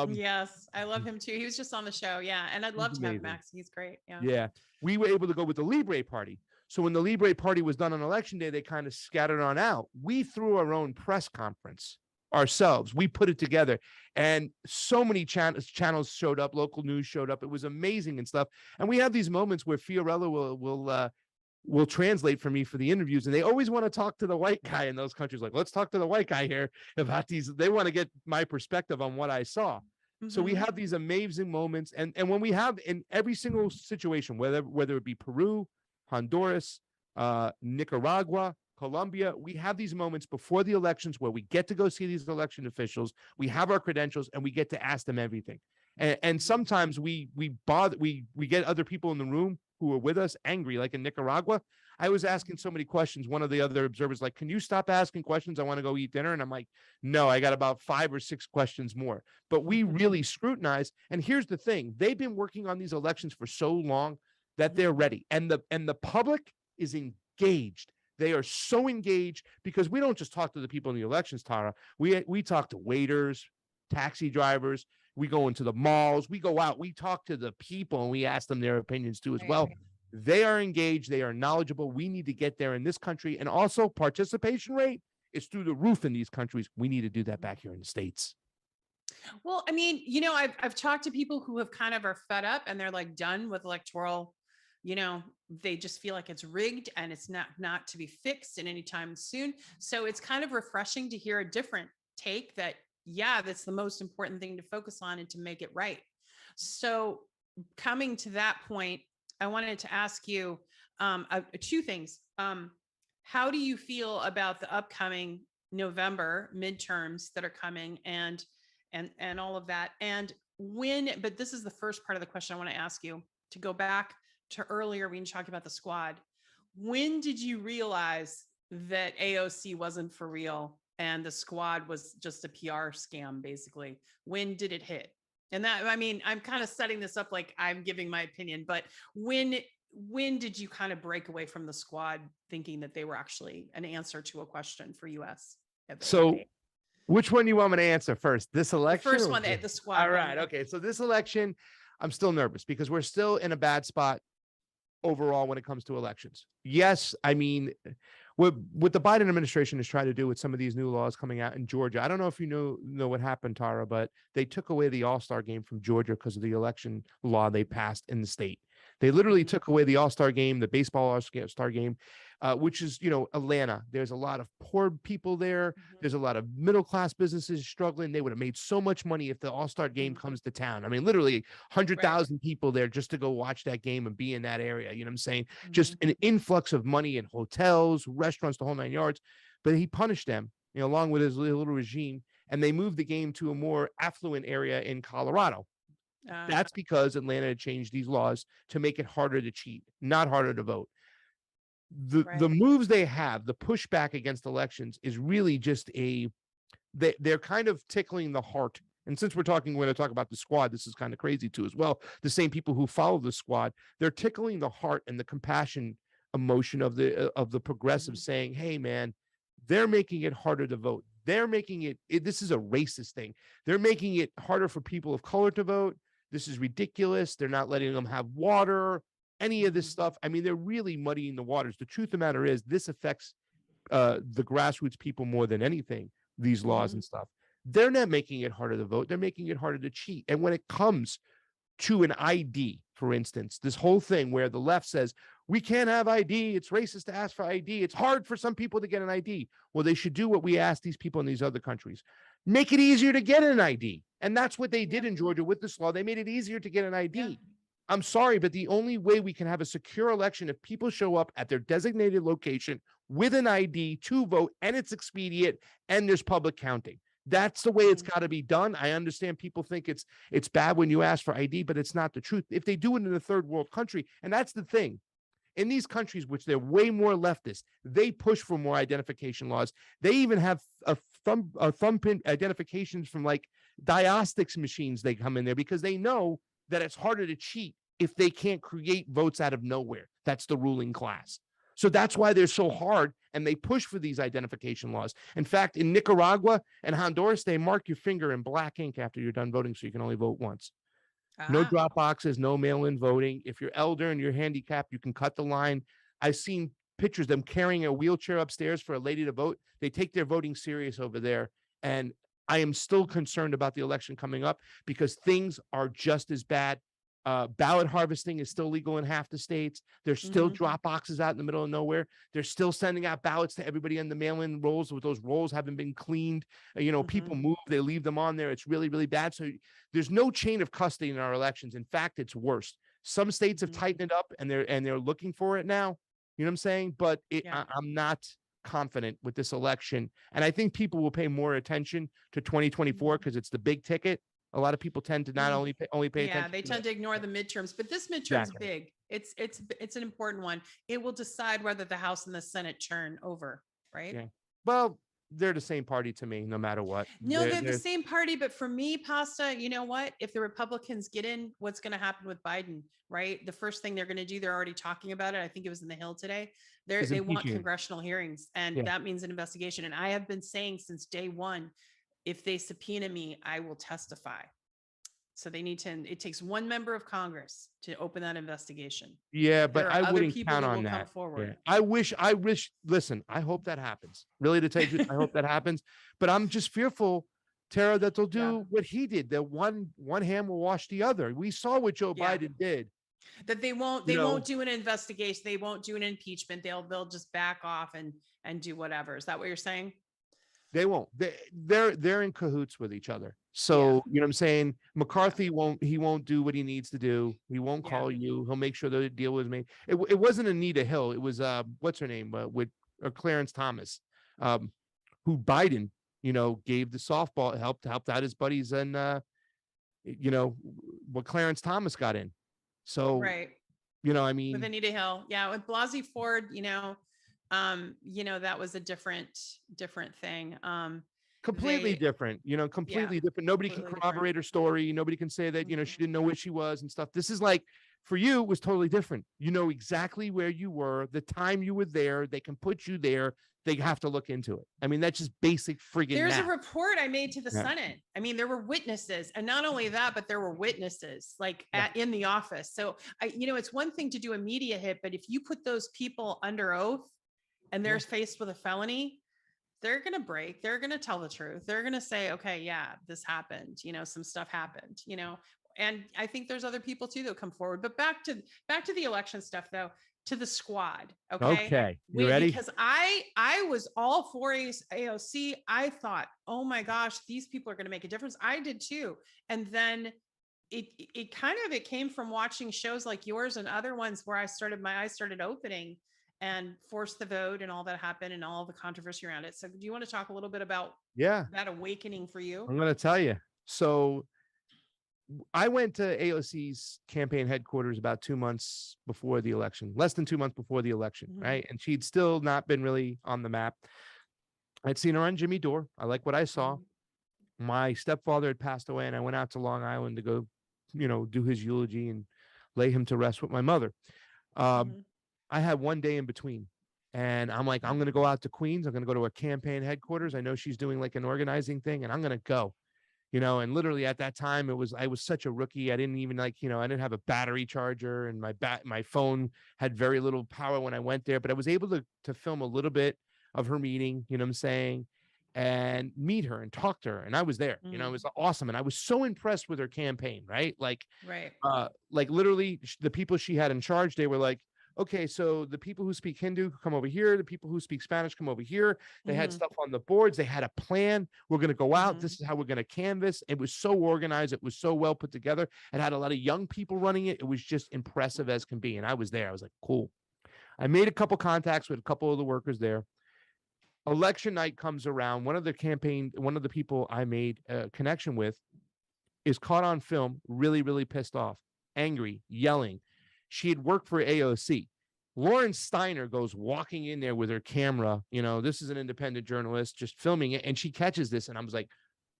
Yes, I love him too. He was just on the show. Yeah. And I'd love to have Max. He's great. Yeah. Yeah. We were able to go with the Libre party. So when the Libre party was done on election day, they kind of scattered on out. We threw our own press conference ourselves. We put it together, and so many channels showed up. Local news showed up. It was amazing and stuff. And we have these moments where Fiorella will translate for me for the interviews, and they always want to talk to the white guy in those countries. Like, let's talk to the white guy here about these. They want to get my perspective on what I saw. So we have these amazing moments, and when we have in every single situation, whether it be Peru, Honduras, Nicaragua, Colombia, we have these moments before the elections where we get to go see these election officials. We have our credentials, and we get to ask them everything. And sometimes we get other people in the room who are with us angry, like in Nicaragua. I was asking so many questions. One of the other observers like, can you stop asking questions? I want to go eat dinner. And I'm like, no, I got about 5 or 6 questions more. But we really scrutinize. And here's the thing. They've been working on these elections for so long that they're ready. And the public is engaged. They are so engaged because we don't just talk to the people in the elections, Tara. We talk to waiters, taxi drivers. We go into the malls. We go out. We talk to the people and we ask them their opinions too as well. They are engaged. They are knowledgeable. We need to get there in this country. And also participation rate is through the roof in these countries. We need to do that back here in the States. Well, I mean, you know, I've talked to people who have kind of are fed up and they're like done with electoral, you know, they just feel like it's rigged and it's not to be fixed in any time soon. So it's kind of refreshing to hear a different take that, yeah, that's the most important thing to focus on and to make it right. So coming to that point, I wanted to ask you 2 things. How do you feel about the upcoming November midterms that are coming and all of that? And but this is the first part of the question I want to ask you, to go back to earlier when you talked about the squad. When did you realize that AOC wasn't for real and the squad was just a PR scam, basically? When did it hit? And that, I mean, I'm kind of setting this up like I'm giving my opinion, but when did you kind of break away from the squad thinking that they were actually an answer to a question for US? So which one do you want me to answer first? This election? The first one, the squad. All right. Okay. So this election, I'm still nervous because we're still in a bad spot overall when it comes to elections. Yes, I mean, what the Biden administration is trying to do with some of these new laws coming out in Georgia. I don't know if you know what happened, Tara, but they took away the All-Star game from Georgia because of the election law they passed in the state. They literally took away the All-Star game, the baseball All-Star game, which is, you know, Atlanta. There's a lot of poor people there. There's a lot of middle-class businesses struggling. They would have made so much money if the All-Star game comes to town. I mean, literally 100,000 people there just to go watch that game and be in that area. You know what I'm saying? Just an influx of money in hotels, restaurants, the whole 9 yards. But he punished them, you know, along with his little regime, and they moved the game to a more affluent area in Colorado. That's because Atlanta had changed these laws to make it harder to cheat, not harder to vote. The moves they have, the pushback against elections is really just they're kind of tickling the heart. And since we're going to talk about the squad, this is kind of crazy too as well. The same people who follow the squad, they're tickling the heart and the compassion emotion of the progressives, saying, hey man, they're making it harder to vote. They're making it this is a racist thing. They're making it harder for people of color to vote. This is ridiculous. They're not letting them have water, any of this stuff. I mean, they're really muddying the waters. The truth of the matter is this affects the grassroots people more than anything, these laws and stuff. They're not making it harder to vote. They're making it harder to cheat. And when it comes to an ID, for instance, this whole thing where the left says, we can't have ID. It's racist to ask for ID. It's hard for some people to get an ID. Well, they should do what we ask these people in these other countries. Make it easier to get an ID. And that's what they did in Georgia with this law. They made it easier to get an ID. Yeah. I'm sorry, but the only way we can have a secure election if people show up at their designated location with an ID to vote, and it's expedient, and there's public counting. That's the way it's got to be done. I understand people think it's bad when you ask for ID, but it's not the truth. If they do it in a third world country, and that's the thing, in these countries, which they're way more leftist, they push for more identification laws. They even have a thumbprint identifications from like diagnostics machines. They come in there because they know that it's harder to cheat if they can't create votes out of nowhere. That's the ruling class. So that's why they're so hard, and they push for these identification laws. In fact, in Nicaragua and Honduras, they mark your finger in black ink after you're done voting, so you can only vote once. No drop boxes, no mail-in voting. If you're elder and you're handicapped, you can cut the line. I've seen pictures of them carrying a wheelchair upstairs for a lady to vote. They take their voting serious over there. And I am still concerned about the election coming up because things are just as bad. Ballot harvesting is still legal in half the states. There's still drop boxes out in the middle of nowhere. They're still sending out ballots to everybody in the mail-in rolls with those rolls haven't been cleaned. You know, people move, they leave them on there. It's really, really bad. So there's no chain of custody in our elections. In fact, it's worse. Some states have tightened it up and they're looking for it now. You know what I'm saying? But I'm not confident with this election. And I think people will pay more attention to 2024 because it's the big ticket. A lot of people tend to not only pay Yeah, attention. they tend to ignore the midterms, but this midterm's big. It's an important one. It will decide whether the House and the Senate turn over, right? Yeah. Well, they're the same party to me, no matter what. No, they're the same party, but for me, Pasta, you know what? If the Republicans get in, what's going to happen with Biden, right? The first thing they're going to do, they're already talking about it. I think it was in the Hill today. They want congressional hearings, and that means an investigation. And I have been saying since day one, if they subpoena me, I will testify. So they need to, it takes one member of Congress to open that investigation. Yeah, but I wouldn't people count that on will come that. forward. Yeah. I wish, listen, I hope that happens. Really, to tell you, the truth, I hope that happens. But I'm just fearful, Tara, that they'll do what he did. That one hand will wash the other. We saw what Joe Biden did. That they won't do an investigation. They won't do an impeachment. They'll just back off and do whatever. Is that what you're saying? They won't. They're in cahoots with each other. So you know what I'm saying? McCarthy won't do what he needs to do. He won't call you. He'll make sure the deal was made. It wasn't Anita Hill. It was what's her name? With Clarence Thomas, who Biden, gave the softball, helped out his buddies, and what Clarence Thomas got in. So I mean, with Anita Hill, with Blasey Ford, that was a different thing. Completely different, completely different. Nobody can corroborate her story. Nobody can say that, she didn't know where she was and stuff. This is like, for you, it was totally different. You know exactly where you were, the time you were there. They can put you there. They have to look into it. I mean, that's just basic friggin' There's math. a report I made to the Senate. I mean, there were witnesses, and not only that, but there were witnesses in the office. So it's one thing to do a media hit, but if you put those people under oath and they're faced with a felony, they're going to break. They're going to tell the truth. They're going to say, okay, this happened. Some stuff happened, and I think there's other people too that come forward. But back to the election stuff, though, to the squad. Okay. You ready? Because I was all for AOC. I thought, oh my gosh, these people are going to make a difference. I did too. And then it came from watching shows like yours and other ones where my eyes started opening, and Force the Vote and all that happened and all the controversy around it. So do you want to talk a little bit about that awakening for you? I'm going to tell you. So I went to AOC's campaign headquarters about 2 months before the election, less than 2 months before the election, right? And she'd still not been really on the map. I'd seen her on Jimmy Dore. I like what I saw. My stepfather had passed away, and I went out to Long Island to go, do his eulogy and lay him to rest with my mother. I had one day in between, and I'm like, I'm going to go out to Queens. I'm going to go to a campaign headquarters. I know she's doing like an organizing thing, and I'm going to go, and literally at that time I was such a rookie. I didn't even I didn't have a battery charger, and my phone had very little power when I went there, but I was able to film a little bit of her meeting, you know what I'm saying, and meet her and talk to her. And I was there, it was awesome. And I was so impressed with her campaign, right? Like literally the people she had in charge, they were like, okay, so the people who speak Hindu come over here. The people who speak Spanish come over here. They had stuff on the boards. They had a plan. We're going to go out. This is how we're going to canvas. It was so organized. It was so well put together. It had a lot of young people running it. It was just impressive as can be. And I was there. I was like, cool. I made a couple contacts with a couple of the workers there. Election night comes around. One of the people I made a connection with is caught on film, really, really pissed off, angry, yelling. She had worked for AOC. Lauren Steiner goes walking in there with her camera. This is an independent journalist just filming it. And she catches this. And I was like,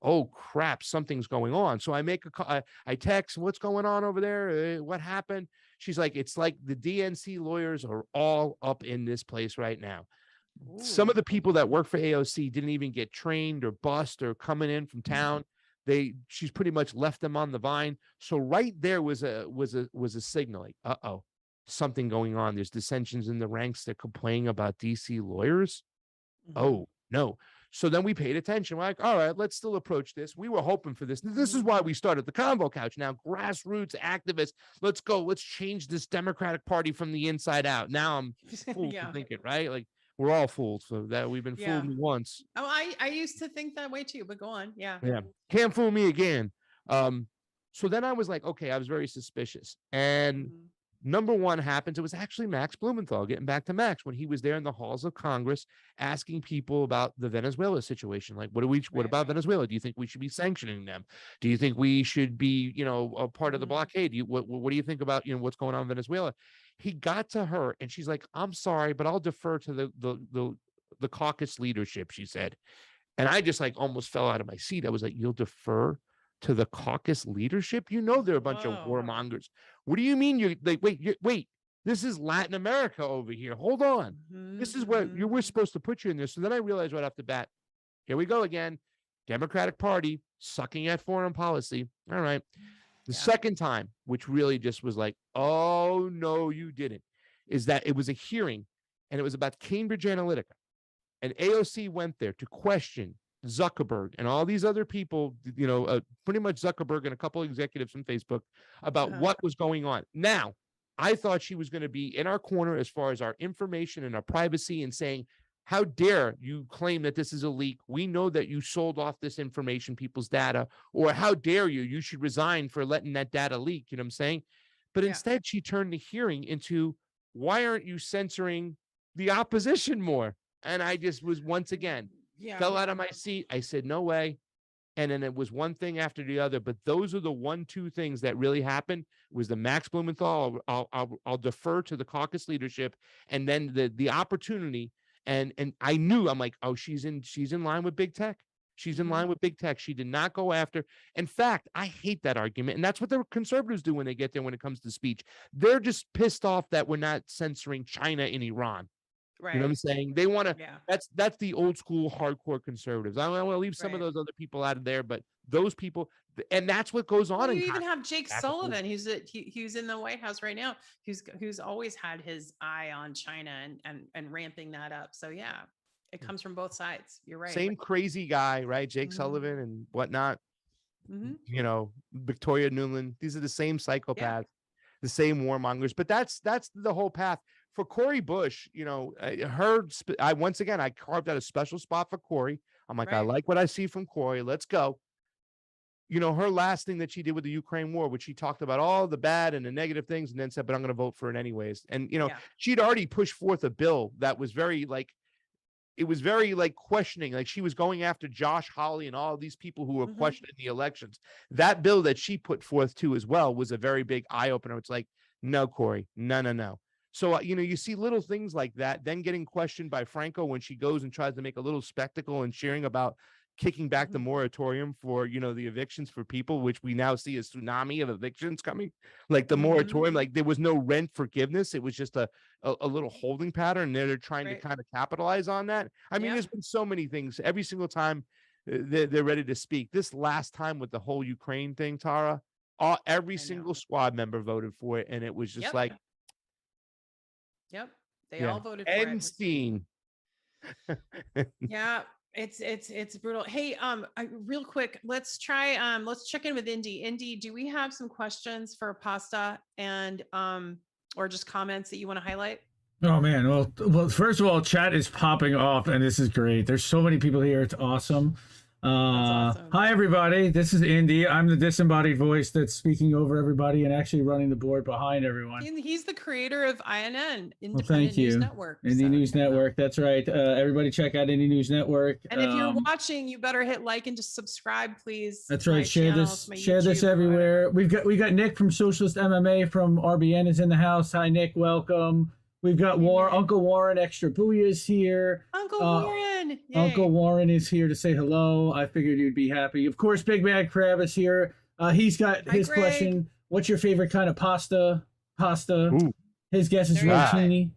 oh, crap, something's going on. So I make a call. I text, what's going on over there? What happened? She's like, it's like the DNC lawyers are all up in this place right now. Ooh. Some of the people that work for AOC didn't even get trained or bused or coming in from town. She's pretty much left them on the vine. So right there was a signal, like, uh-oh, something going on. There's dissensions in the ranks. They're complaining about DC lawyers. Oh no. So then we paid attention. We're like, all right, let's still approach this. We were hoping for this. This is why we started the Convo Couch. Now, grassroots activists, let's go. Let's change this Democratic Party from the inside out. Now I'm fooled to think it, right? Like, we're all fooled for that. We've been fooled once. Oh, I used to think that way too, but go on. Yeah. Can't fool me again. So then I was like, okay, I was very suspicious. And number one happens. It was actually Max Blumenthal, getting back to Max, when he was there in the halls of Congress asking people about the Venezuela situation. Like, what about Venezuela? Do you think we should be sanctioning them? Do you think we should be, a part of the blockade? What do you think about, what's going on in Venezuela? He got to her and she's like, I'm sorry, but I'll defer to the caucus leadership, she said. And I just like almost fell out of my seat. I was like, you'll defer to the caucus leadership? They're a bunch of warmongers. What do you mean? You're like, wait, this is Latin America over here. Hold on. This is where we're supposed to put you in there. So then I realized right off the bat, here we go again. Democratic Party sucking at foreign policy. All right. The second time, which really just was like, oh, no, you didn't, is that it was a hearing and it was about Cambridge Analytica. And AOC went there to question Zuckerberg and all these other people, pretty much Zuckerberg and a couple of executives from Facebook about what was going on. Now, I thought she was going to be in our corner as far as our information and our privacy and saying, how dare you claim that this is a leak? We know that you sold off this information, people's data, or how dare you should resign for letting that data leak. You know what I'm saying? But instead, she turned the hearing into, why aren't you censoring the opposition more? And I just was once again, fell out of my seat. I said, no way. And then it was one thing after the other. But those are the 1-2 things that really happened. It was the Max Blumenthal. I'll defer to the caucus leadership. And then the opportunity. And I knew, I'm like, oh, she's in line with big tech. She's in line with big tech. She did not go after. In fact, I hate that argument. And that's what the conservatives do when they get there when it comes to speech. They're just pissed off that we're not censoring China and Iran. Right. You know what I'm saying? They want to, that's the old school hardcore conservatives. I want to leave some of those other people out of there, but those people, and that's what goes on. Well, you even have Jake Sullivan, who's in the White House right now, who's always had his eye on China and ramping that up. So it comes from both sides. You're right. Same crazy guy, right? Jake Sullivan and whatnot. Victoria Nuland. These are the same psychopaths, the same warmongers, but that's the whole path. For Cori Bush, I carved out a special spot for Cori. I'm like, I like what I see from Cori. Let's go. Her last thing that she did with the Ukraine war, which she talked about all the bad and the negative things and then said, but I'm going to vote for it anyways. And, she'd already pushed forth a bill that was very questioning, like she was going after Josh Hawley and all these people who were questioning the elections. That bill that she put forth too as well was a very big eye opener. It's like, no, Cori, no. So, you see little things like that, then getting questioned by Franco when she goes and tries to make a little spectacle and sharing about kicking back the moratorium for, the evictions for people, which we now see a tsunami of evictions coming. Like the moratorium, like there was no rent forgiveness. It was just a little holding pattern. And they're trying to kind of capitalize on that. I mean, there's been so many things every single time they're ready to speak. This last time with the whole Ukraine thing, Tara, every single squad member voted for it. And it was just like, they all voted for end scene. It's brutal. Hey, real quick, let's check in with Indy. Indy, do we have some questions for Pasta and or just comments that you want to highlight? Oh man, well, first of all, chat is popping off, and this is great. There's so many people here. It's awesome. Awesome. Hi everybody, this is Indy. I'm the disembodied voice that's speaking over everybody and actually running the board behind everyone. He's the creator of INN, Independent News Network. Indie News Network, that's right. Everybody check out Indie News Network. And if you're watching, you better hit like and just subscribe, please. That's right. Share this everywhere. We got Nick from Socialist MMA from RBN is in the house. Hi Nick, welcome. We've got Uncle Warren Extra Booyah is here. Uncle Warren. Yay. Uncle Warren is here to say hello. I figured you'd be happy. Of course, Big Bad Crab is here. He's got his question. What's your favorite kind of pasta? Ooh. His guess is rotini.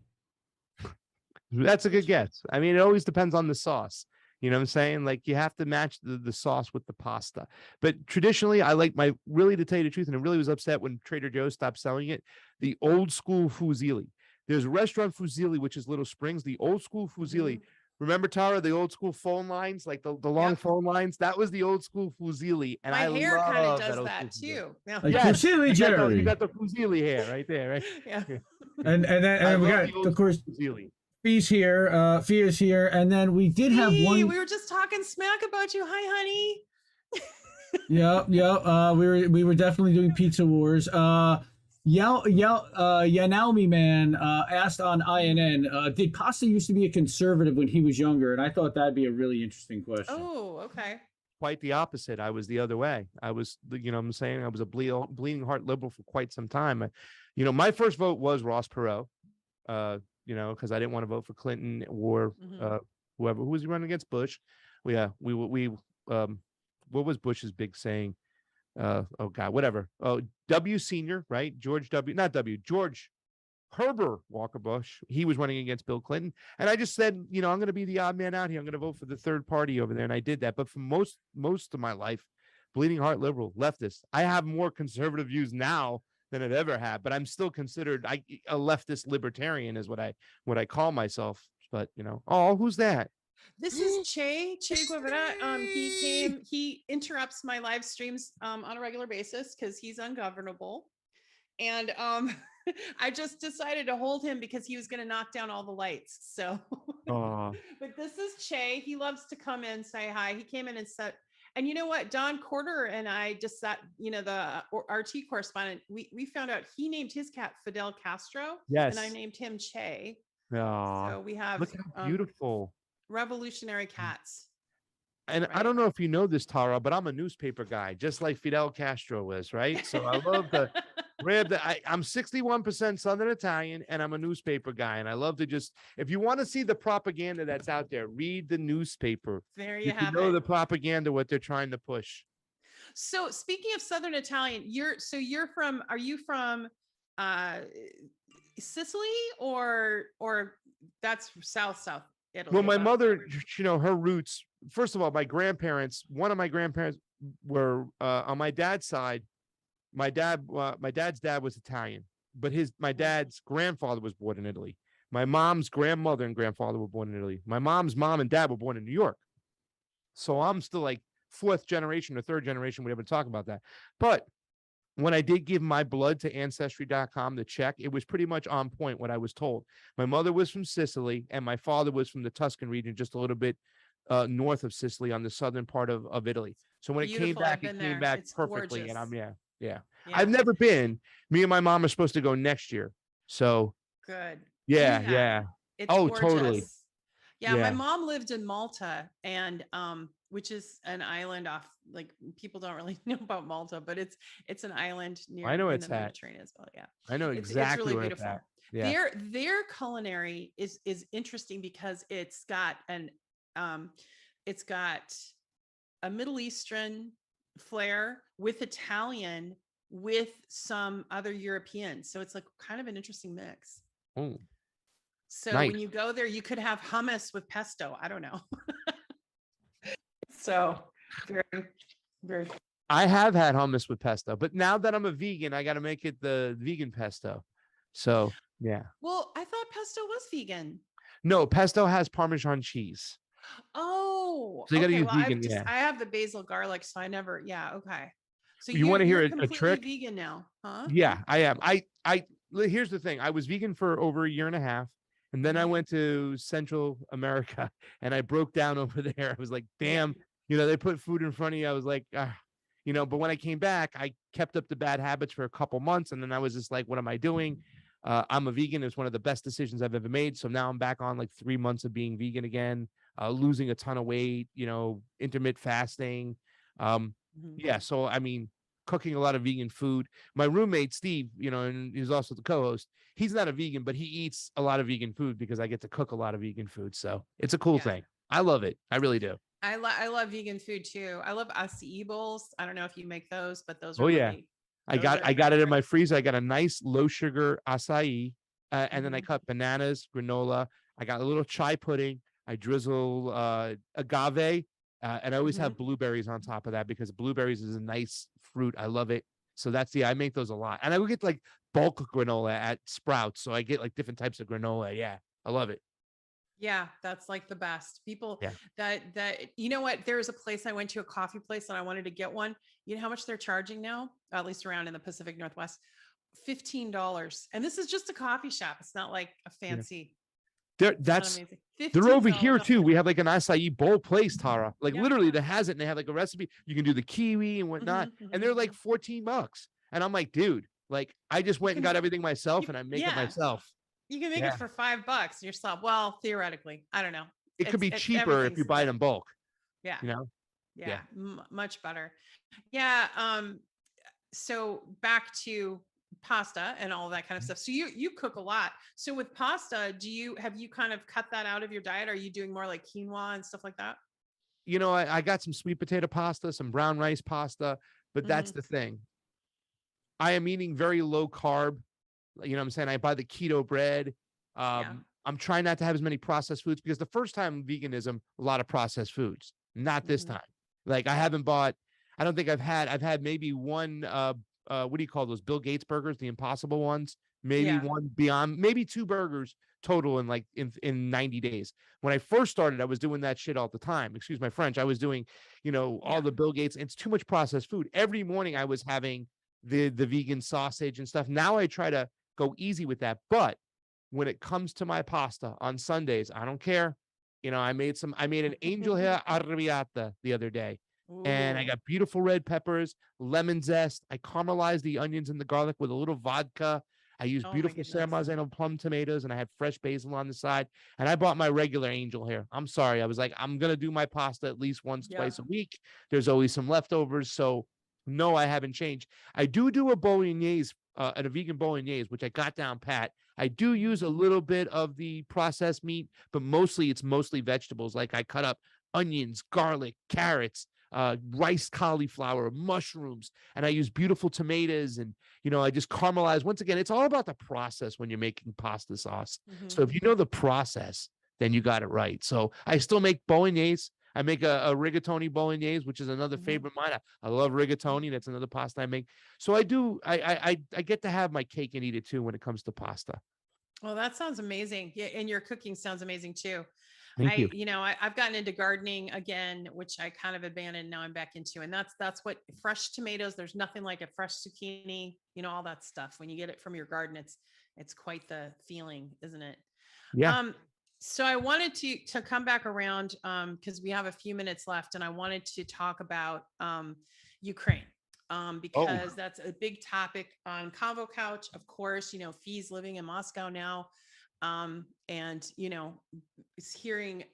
That's a good guess. I mean, it always depends on the sauce. You know what I'm saying? Like you have to match the sauce with the pasta. But traditionally, I like to tell you the truth, and I really was upset when Trader Joe's stopped selling it, the old school fusilli. There's Restaurant Fusilli, which is Little Springs. The old school Fusilli. Remember, Tara, the old school phone lines, like the long phone lines? That was the old school Fusilli. And my hair kind of does that too. Yeah. Like Fusilli Jerry. You got the Fusilli hair right there, right? Yeah. And we got, of course, Fusilli. Fee's here. Fee is here. And then we did have one. We were just talking smack about you. Hi, honey. Yeah. We were definitely doing Pizza Wars. Yanaumi man asked on INN, did Pasta used to be a conservative when he was younger? And I thought that'd be a really interesting question. Oh, okay. Quite the opposite. I was the other way. I was, I'm saying I was a bleeding heart liberal for quite some time. My first vote was Ross Perot, because I didn't want to vote for Clinton or who was he running against? Bush. What was Bush's big saying? Oh God, whatever. Oh, W Senior, right? George Herbert Walker Bush. He was running against Bill Clinton. And I just said, I'm going to be the odd man out here. I'm going to vote for the third party over there. And I did that. But for most of my life, bleeding heart liberal, leftist. I have more conservative views now than I've ever had, but I'm still considered a leftist libertarian is what I call myself. But, who's that? This is Che Guevara. He interrupts my live streams on a regular basis because he's ungovernable. And I just decided to hold him because he was going to knock down all the lights. So, but this is Che. He loves to come in, say hi. He came in and said, and you know what? Don Corder and I just sat, the RT correspondent, we found out he named his cat Fidel Castro. Yes. And I named him Che. So we have look how beautiful. Revolutionary cats. And right. I don't know if you know this, Tara, but I'm a newspaper guy, just like Fidel Castro was, right? So I love to grab I'm 61% Southern Italian, and I'm a newspaper guy. And I love to if you want to see the propaganda that's out there, read the newspaper. There you have the propaganda, what they're trying to push. So speaking of Southern Italian, are you from Sicily or that's South Italy? Well, my mother, her roots, first of all, one of my grandparents were on my dad's side. My dad's dad was Italian, but my dad's grandfather was born in Italy. My mom's grandmother and grandfather were born in Italy. My mom's mom and dad were born in New York. So I'm still like fourth generation or third generation, whatever, to talk about that. But when I did give my blood to Ancestry.com to check, it was pretty much on point what I was told. My mother was from Sicily, and my father was from the Tuscan region, just a little bit north of Sicily on the southern part of Italy. So when it came back it's perfectly. Gorgeous. And yeah. I've never been. Me and my mom are supposed to go next year. So good. Yeah. It's gorgeous. Totally. Yeah, my mom lived in Malta, and which is an island off, like, people don't really know about Malta, but it's an island near I know in it's the that. Mediterranean as well. Yeah. I know exactly it's really where beautiful. It's at. Yeah. Their culinary is interesting because it's got a Middle Eastern flair with Italian with some other European. So it's like kind of an interesting mix. Oh. So nice. When you go there, you could have hummus with pesto. I don't know. So very, very cool. I have had hummus with pesto, but now that I'm a vegan, I got to make it the vegan pesto. So yeah. Well, I thought pesto was vegan. No, pesto has Parmesan cheese. Oh, so you got to use vegan. I have the basil garlic, so I never. Yeah, okay. So you want to hear a trick? Vegan now, huh? Yeah, I am. Here's the thing. I was vegan for over a year and a half, and then I went to Central America, and I broke down over there. I was like, damn, they put food in front of you. I was like, but when I came back, I kept up the bad habits for a couple months, and then I was just like, what am I doing? I'm a vegan. It's one of the best decisions I've ever made. So now I'm back on like 3 months of being vegan again, losing a ton of weight, intermittent fasting. Yeah. So, I mean, cooking a lot of vegan food. My roommate, Steve, and he's also the co-host. He's not a vegan, but he eats a lot of vegan food because I get to cook a lot of vegan food. So it's a cool thing. I love it. I really do. I love vegan food too. I love acai bowls. I don't know if you make those, but those are really, I got it in my freezer. I got a nice low sugar acai, and then I cut bananas, granola. I got a little chai pudding. I drizzle agave, and I always have blueberries on top of that because blueberries is a nice fruit. I love it. So I make those a lot, and I would get like bulk granola at Sprouts, so I get like different types of granola. Yeah, I love it. Yeah, that's like the best. People that you know what? There was a place I went to, a coffee place, and I wanted to get one. You know how much they're charging now? At least around in the Pacific Northwest, $15. And this is just a coffee shop. It's not like a fancy. They're over here too. We have like an acai bowl place, Tara. Like literally, that has it, and they have like a recipe. You can do the kiwi and whatnot, and they're like $14. And I'm like, dude, Like I just went and got everything myself and I make it myself. You can make it for $5 yourself. Well, theoretically, I don't know. It could be cheaper if you buy it in bulk. Yeah. You know? Yeah. Much better. Yeah. So back to pasta and all that kind of stuff. So you cook a lot. So with pasta, have you kind of cut that out of your diet? Are you doing more like quinoa and stuff like that? You know, I got some sweet potato pasta, some brown rice pasta, but that's the thing. I am eating very low carb. You know what I'm saying? I buy the keto bread. I'm trying not to have as many processed foods because the first time veganism, a lot of processed foods, not this time. Like I don't think I've had maybe one, what do you call those? Bill Gates burgers, the impossible ones, maybe one Beyond, maybe 2 burgers total in 90 days. When I first started, I was doing that shit all the time. Excuse my French. I was doing, all the Bill Gates. It's too much processed food. Every morning I was having the vegan sausage and stuff. Now I try to go easy with that. But when it comes to my pasta on Sundays, I don't care. I made an angel hair arrabbiata the other day. And I got beautiful red peppers, lemon zest. I caramelized the onions and the garlic with a little vodka. I used beautiful San Marzano plum tomatoes, and I had fresh basil on the side. And I bought my regular angel hair. I'm sorry. I was like, I'm going to do my pasta at least once, twice a week. There's always some leftovers. So no, I haven't changed. I do a bolognese, a vegan bolognese, which I got down pat. I do use a little bit of the processed meat, but it's mostly vegetables. Like I cut up onions, garlic, carrots, rice, cauliflower, mushrooms, and I use beautiful tomatoes, and I just caramelize. Once again, it's all about the process when you're making pasta sauce. So if you know the process, then you got it right. So I still make bolognese. I make a rigatoni bolognese, which is another favorite of mine. I love rigatoni. That's another pasta I make. So I get to have my cake and eat it too when it comes to pasta. Well, that sounds amazing. Yeah, and your cooking sounds amazing too. Thank you. I've gotten into gardening again, which I kind of abandoned. Now I'm back into, and that's what fresh tomatoes. There's nothing like a fresh zucchini, all that stuff. When you get it from your garden, it's quite the feeling, isn't it? Yeah. So I wanted to come back around because we have a few minutes left, and I wanted to talk about Ukraine because that's a big topic on Convo Couch. Of course, Fee's living in Moscow now. And is hearing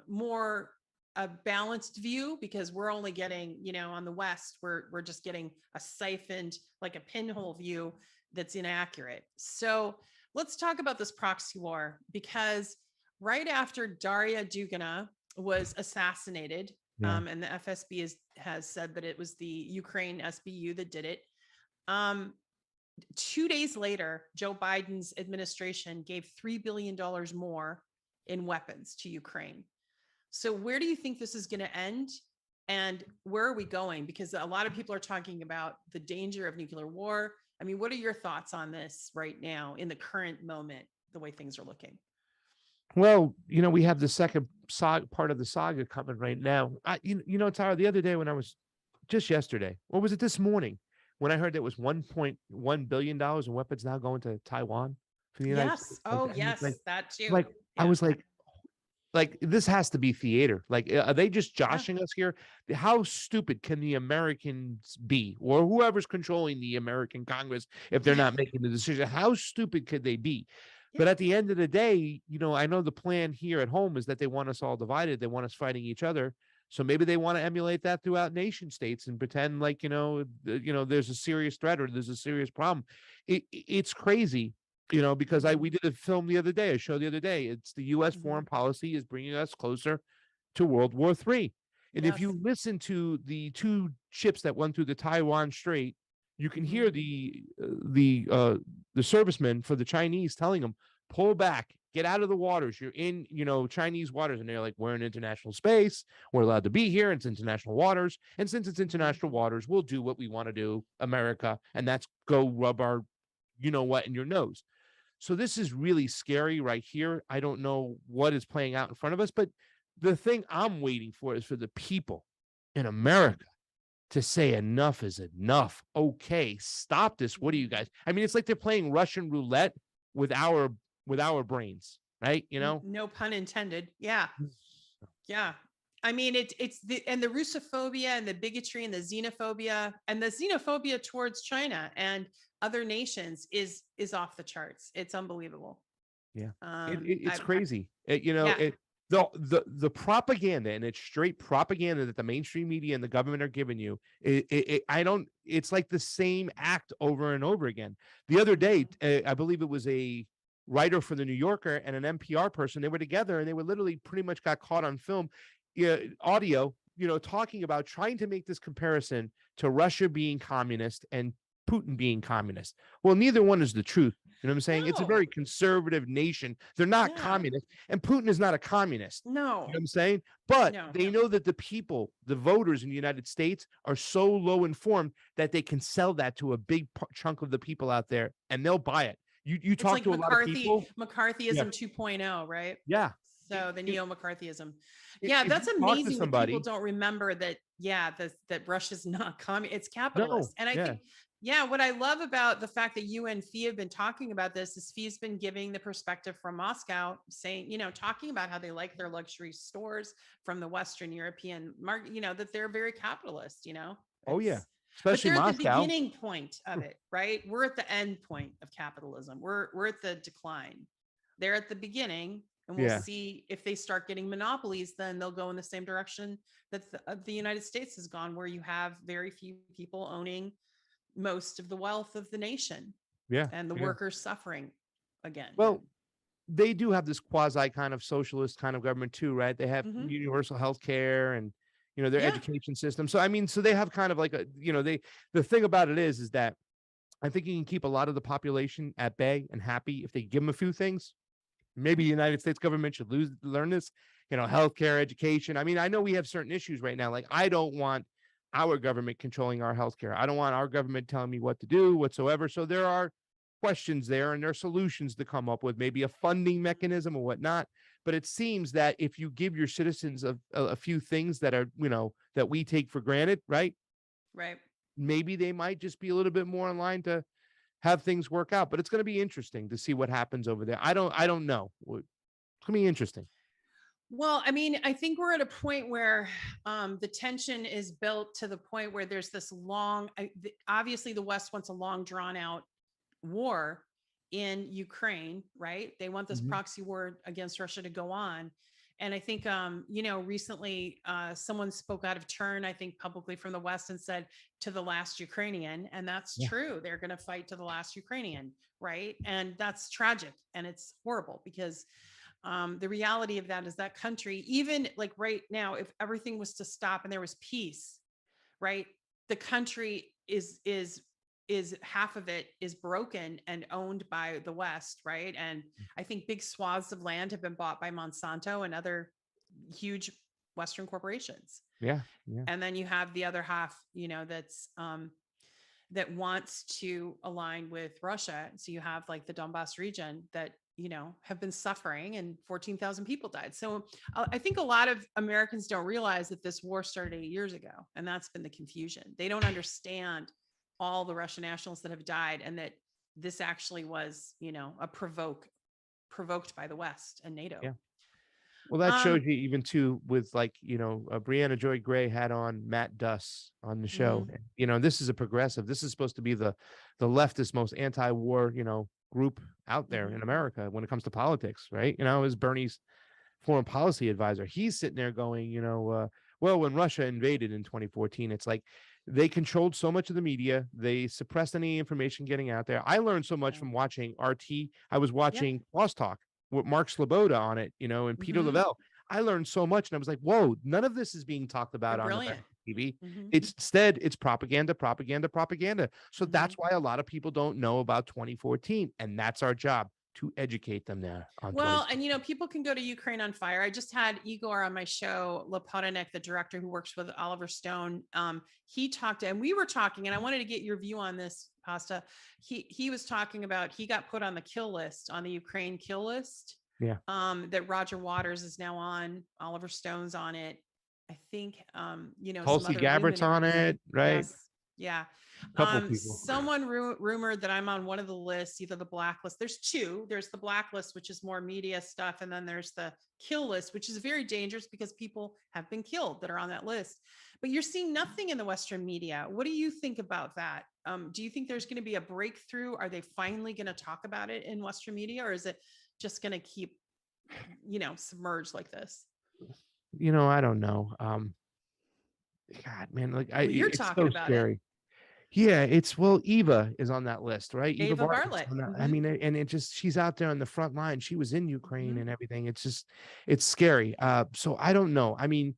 more a balanced view because we're only getting, on the West, we're just getting a siphoned, like a pinhole view that's inaccurate. So let's talk about this proxy war, because right after Daria Dugina was assassinated, and the FSB has said that it was the Ukraine SBU that did it. 2 days later, Joe Biden's administration gave $3 billion more in weapons to Ukraine. So where do you think this is going to end? And where are we going? Because a lot of people are talking about the danger of nuclear war. I mean, what are your thoughts on this right now in the current moment, the way things are looking? Well, we have the second part of the saga coming right now. Tara, the other day when I was just yesterday, or was it this morning? When I heard that was $1.1 billion in weapons now going to Taiwan for the United States. Yes. That too. I was like, this has to be theater. Like, are they just joshing us here? How stupid can the Americans be, or whoever's controlling the American Congress, if they're not making the decision? How stupid could they be? But at the end of the day, I know the plan here at home is that they want us all divided. They want us fighting each other. So maybe they want to emulate that throughout nation states and pretend like, there's a serious threat or there's a serious problem. It's crazy, because we did a film the other day, a show the other day. It's the U.S. foreign policy is bringing us closer to World War III. And if you listen to the 2 ships that went through the Taiwan Strait, you can hear the servicemen for the Chinese telling them, pull back. Get out of the waters. You're in, Chinese waters. And they're like, we're in international space. We're allowed to be here. It's international waters. And since it's international waters, we'll do what we want to do, America. And that's go rub our, what in your nose. So this is really scary right here. I don't know what is playing out in front of us. But the thing I'm waiting for is for the people in America to say enough is enough. Okay, stop this. What are you guys? I mean, it's like they're playing Russian roulette with our brains, right? No pun intended. Yeah. I mean, it's the Russophobia and the bigotry and the xenophobia towards China and other nations is off the charts. It's unbelievable. Yeah, it's crazy. Yeah. The propaganda, and it's straight propaganda that the mainstream media and the government are giving you. It's like the same act over and over again. The other day, I believe it was a writer for the New Yorker and an NPR person. They were together and they were literally pretty much got caught on film, audio, talking about trying to make this comparison to Russia being communist and Putin being communist. Well, neither one is the truth. You know what I'm saying? It's a very conservative nation. They're not communist, and Putin is not a communist. No. You know what I'm saying? But they know that the people, the voters in the United States are so low informed that they can sell that to a big chunk of the people out there, and they'll buy it. You talk like to a lot of people. McCarthyism 2.0, right? Yeah. So the neo-McCarthyism. Yeah, that's amazing that people don't remember that, that Russia's not communist, it's capitalist. And I think, what I love about the fact that you and Fee have been talking about this is Fee's been giving the perspective from Moscow, saying, talking about how they like their luxury stores from the Western European market, that they're very capitalist, Oh, yeah. Especially Moscow. At the beginning point of it, right? We're at the end point of capitalism. We're at the decline. They're at the beginning, and we'll see if they start getting monopolies, then they'll go in the same direction that the United States has gone, where you have very few people owning most of the wealth of the nation. Yeah. And the workers suffering again. Well, they do have this quasi kind of socialist kind of government too, right? They have universal health care and their education system. So I mean, so they have kind of like the thing about it is that I think you can keep a lot of the population at bay and happy if they give them a few things. Maybe the United States government should learn this, healthcare, education. I mean, I know we have certain issues right now. Like, I don't want our government controlling our healthcare. I don't want our government telling me what to do whatsoever. So there are questions there, and there are solutions to come up with, maybe a funding mechanism or whatnot. But it seems that if you give your citizens a few things that are, that we take for granted, right? Right. Maybe they might just be a little bit more in line to have things work out. But it's going to be interesting to see what happens over there. I don't know. It's going to be interesting. Well, I mean, I think we're at a point where the tension is built to the point where there's this obviously the West wants a long drawn out war in Ukraine, right? They want this proxy war against Russia to go on. And I think, recently someone spoke out of turn, I think publicly from the West, and said to the last Ukrainian, and that's true. They're going to fight to the last Ukrainian, right? And that's tragic. And it's horrible because the reality of that is that country, even like right now, if everything was to stop and there was peace, right? The country is half of it is broken and owned by the West, right? And I think big swaths of land have been bought by Monsanto and other huge Western corporations. Yeah. And then you have the other half, that's that wants to align with Russia. So you have like the Donbass region that have been suffering, and 14,000 people died. So I think a lot of Americans don't realize that this war started 8 years ago, and that's been the confusion. They don't understand all the Russian nationals that have died, and that this actually was, provoked by the West and NATO. Yeah. Well, that shows you even too with like, Brianna Joy Gray had on Matt Duss on the show. This is a progressive. This is supposed to be the leftist, most anti-war, group out there in America when it comes to politics, right? Is Bernie's foreign policy advisor. He's sitting there going, well, when Russia invaded in 2014, it's like they controlled so much of the media. They suppressed any information getting out there. I learned so much from watching RT. I was watching Crosstalk with Mark Sloboda on it, and Peter Lavelle. I learned so much, and I was like, whoa, none of this is being talked about on the TV. Instead, it's propaganda. So that's why a lot of people don't know about 2014, and that's our job, to educate them there. Well, and people can go to Ukraine on Fire. I just had Igor on my show, Lepotinek, the director who works with Oliver Stone. He talked, and we were talking, and I wanted to get your view on this, Pasta. He was talking about, he got put on the kill list, on the Ukraine kill list. Yeah. That Roger Waters is now on. Oliver Stone's on it. I think, Tulsi Gabbard's on it, right? Yes. Yeah. Couple people. Someone rumored that I'm on one of the lists, either the blacklist. There's two. There's the blacklist, which is more media stuff, and then there's the kill list, which is very dangerous because people have been killed that are on that list. But you're seeing nothing in the Western media. What do you think about that? Do you think there's going to be a breakthrough? Are they finally going to talk about it in Western media, or is it just going to keep, submerged like this? I don't know. God, man, like You're it's talking so about scary. it. Yeah, Eva is on that list, right? Eva Bartlett's Bartlett. on that. I Mhm. mean, and it just, she's out there on the front line. She was in Ukraine Mhm. and everything. It's scary. So I don't know. I mean,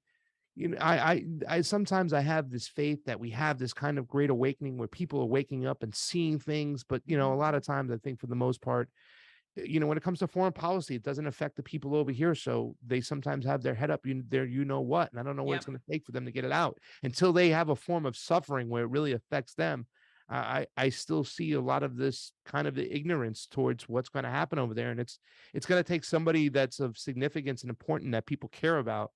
I sometimes I have this faith that we have this kind of great awakening where people are waking up and seeing things, but a lot of times I think for the most part, when it comes to foreign policy, it doesn't affect the people over here. So they sometimes have their head up there, what, and I don't know what it's going to take for them to get it out until they have a form of suffering where it really affects them. I still see a lot of this kind of ignorance towards what's going to happen over there. And it's going to take somebody that's of significance and important that people care about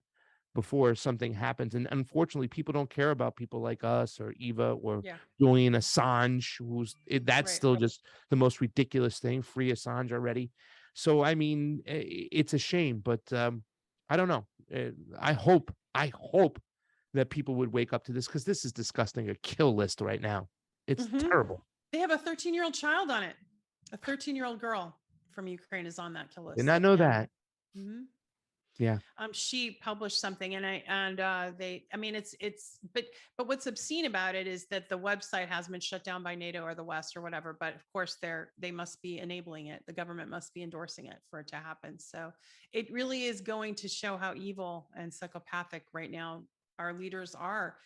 before something happens. And unfortunately, people don't care about people like us or Eva or Julian Assange, that's Right. still just the most ridiculous thing. Free Assange already. So, I mean, it's a shame, but I don't know. I hope that people would wake up to this, because this is disgusting. A kill list right now. It's terrible. They have a 13-year-old child on it. A 13-year-old girl from Ukraine is on that kill list. Did not know that. Yeah. She published something, and but what's obscene about it is that the website has been shut down by NATO or the West or whatever. But of course, they must be enabling it. The government must be endorsing it for it to happen. So it really is going to show how evil and psychopathic right now our leaders are.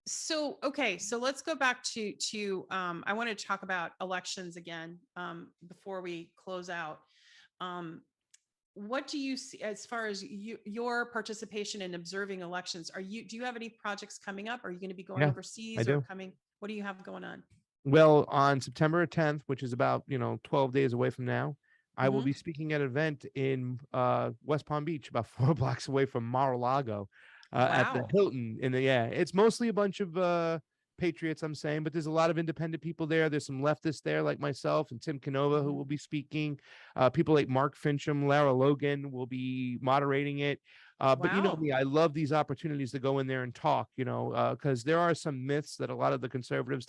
So let's go back to I want to talk about elections again before we close out. What do you see as far as your participation in observing elections? Do you have any projects coming up? Are you going to be going overseas or coming? What do you have going on? Well, on September 10th, which is about 12 days away from now, I will be speaking at an event in West Palm Beach, about 4 blocks away from Mar-a-Lago, at the Hilton. It's mostly a bunch of patriots, I'm saying, but there's a lot of independent people there. There's some leftists there like myself and Tim Canova who will be speaking. People like Mark Fincham, Lara Logan will be moderating it. But you know me, I love these opportunities to go in there and talk, because there are some myths that a lot of the conservatives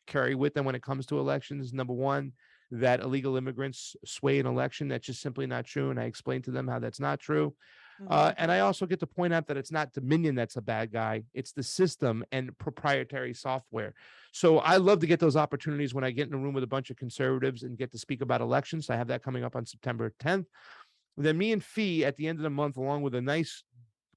carry with them when it comes to elections. Number one, that illegal immigrants sway an election. That's just simply not true. And I explained to them how that's not true. And I also get to point out that it's not Dominion that's a bad guy. It's the system and proprietary software. So I love to get those opportunities when I get in a room with a bunch of conservatives and get to speak about elections. So I have that coming up on September 10th. Then me and Fee at the end of the month, along with a nice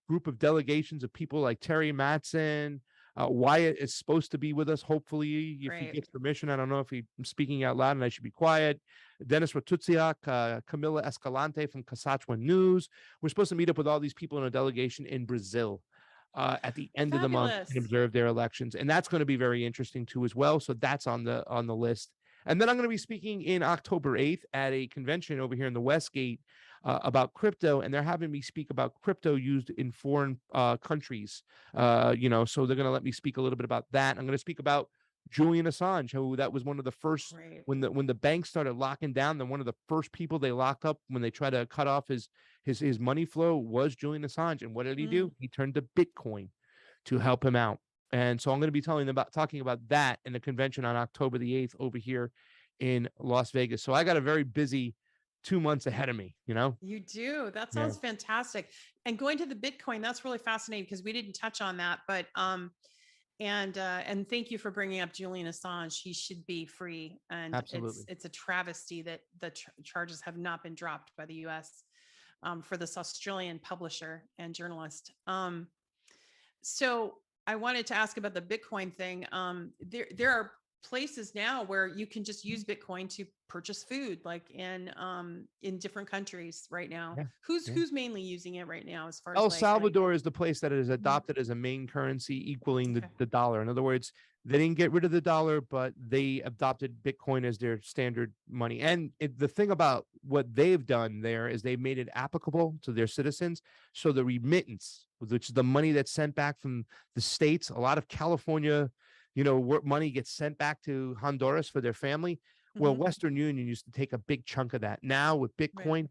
group of delegations of people like Terry Mattson. Wyatt is supposed to be with us, hopefully, if he gets permission. I don't know if he's speaking out loud and I should be quiet. Dennis Ratutsiak, Camilla Escalante from Kasachwan News. We're supposed to meet up with all these people in a delegation in Brazil at the end of the month and observe their elections. And that's going to be very interesting too as well. So that's on the list. And then I'm going to be speaking in October 8th at a convention over here in the Westgate about crypto, and they're having me speak about crypto used in foreign countries. So they're going to let me speak a little bit about that. I'm going to speak about Julian Assange, who that was one of the first when the banks started locking down. Then one of the first people they locked up when they tried to cut off his money flow was Julian Assange. And what did he do? He turned to Bitcoin to help him out. And so I'm going to be talking about that in the convention on October the 8th over here in Las Vegas. So I got a very busy 2 months ahead of me, You do. That sounds fantastic. And going to the Bitcoin, that's really fascinating because we didn't touch on that, but and thank you for bringing up Julian Assange. He should be free. And absolutely, it's a travesty that the charges have not been dropped by the US for this Australian publisher and journalist. So I wanted to ask about the Bitcoin thing. There are places now where you can just use Bitcoin to purchase food, like in different countries right now. Who's mainly using it right now? As far as El Salvador is the place that is adopted as a main currency, equaling the dollar. In other words, they didn't get rid of the dollar, but they adopted Bitcoin as their standard money. And the thing about what they've done there is they've made it applicable to their citizens. So the remittance, which is the money that's sent back from the states, a lot of California money gets sent back to Honduras for their family. Well, Western Union used to take a big chunk of that. Now with Bitcoin,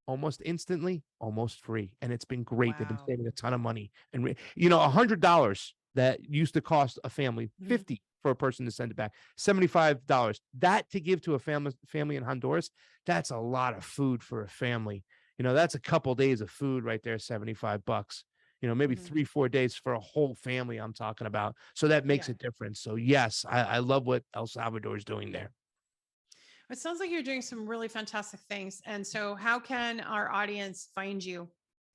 almost instantly, almost free. And it's been great. They've been Wow. saving a ton of money. And $100 that used to cost a family 50 for a person to send it back, $75. That to give to a family in Honduras, that's a lot of food for a family. That's a couple days of food right there, $75. Maybe 3-4 days for a whole family I'm talking about. So that makes a difference. So yes, I love what El Salvador is doing there. It sounds like you're doing some really fantastic things. And so how can our audience find you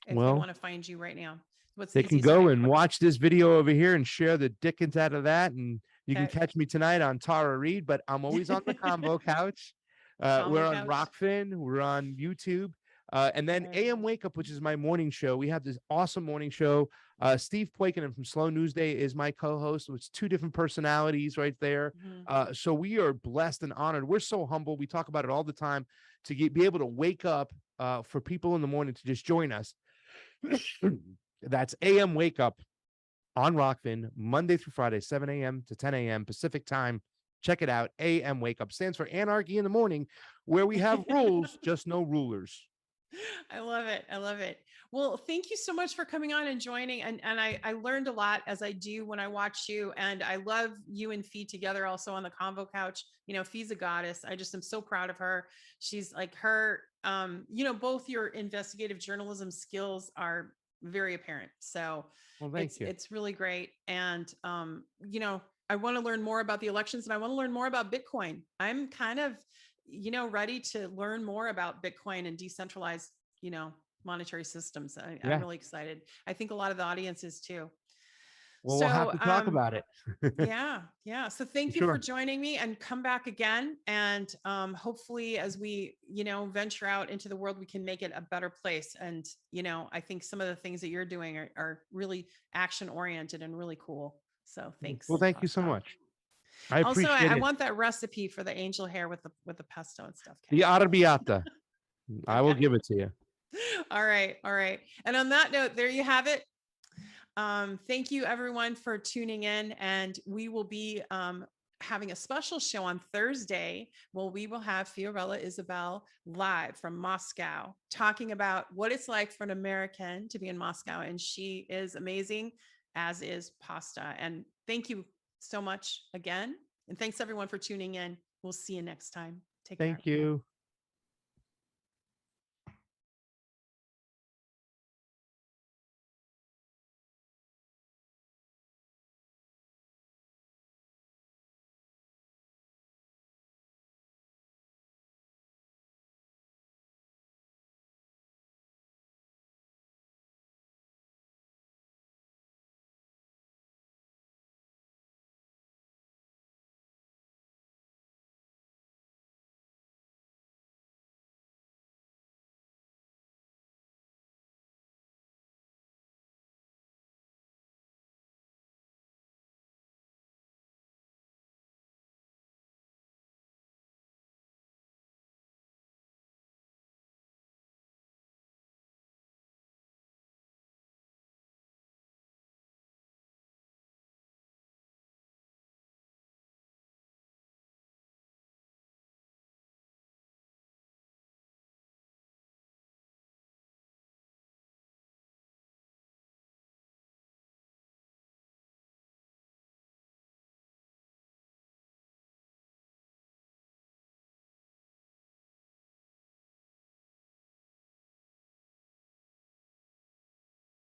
if they want to find you right now? What's they the can easiest way go to and find you? watch this video over here and share the dickens out of that. And you can catch me tonight on Tara Reade, but I'm always on the Convo couch. We're on Rockfin. We're on YouTube. And then AM Wake Up, which is my morning show. We have this awesome morning show. Steve Poikonen from Slow News Day is my co-host. It's 2 different personalities right there. So we are blessed and honored. We're so humble. We talk about it all the time to be able to wake up for people in the morning to just join us. That's AM Wake Up on Rockfin, Monday through Friday, 7 a.m. to 10 a.m. Pacific time. Check it out. AM Wake Up stands for Anarchy in the Morning, where we have rules, just no rulers. I love it. I love it. Well, thank you so much for coming on and joining. And I learned a lot, as I do when I watch you. And I love you and Fee together also on the Convo couch. Fee's a goddess. I just am so proud of her. She's like her, both your investigative journalism skills are very apparent. So it's really great. And, I want to learn more about the elections, and I want to learn more about Bitcoin. I'm kind of, ready to learn more about Bitcoin and decentralized, monetary systems. I'm really excited. I think a lot of the audience is too. Well, we'll have to talk about it. Yeah. So thank you for joining me, and come back again. And hopefully as we, venture out into the world, we can make it a better place. And, I think some of the things that you're doing are really action oriented and really cool. So thanks. Well, thank you so much. I appreciate I it. want that recipe for the angel hair with the pesto and stuff. The arrabbiata. I will give it to you. All right. And on that note, there you have it. Thank you everyone for tuning in, and we will be having a special show on Thursday. Well, we will have Fiorella Isabel live from Moscow, talking about what it's like for an American to be in Moscow. And she is amazing, as is Pasta. And thank you so much again. And thanks everyone for tuning in. We'll see you next time. Take care. Thank you.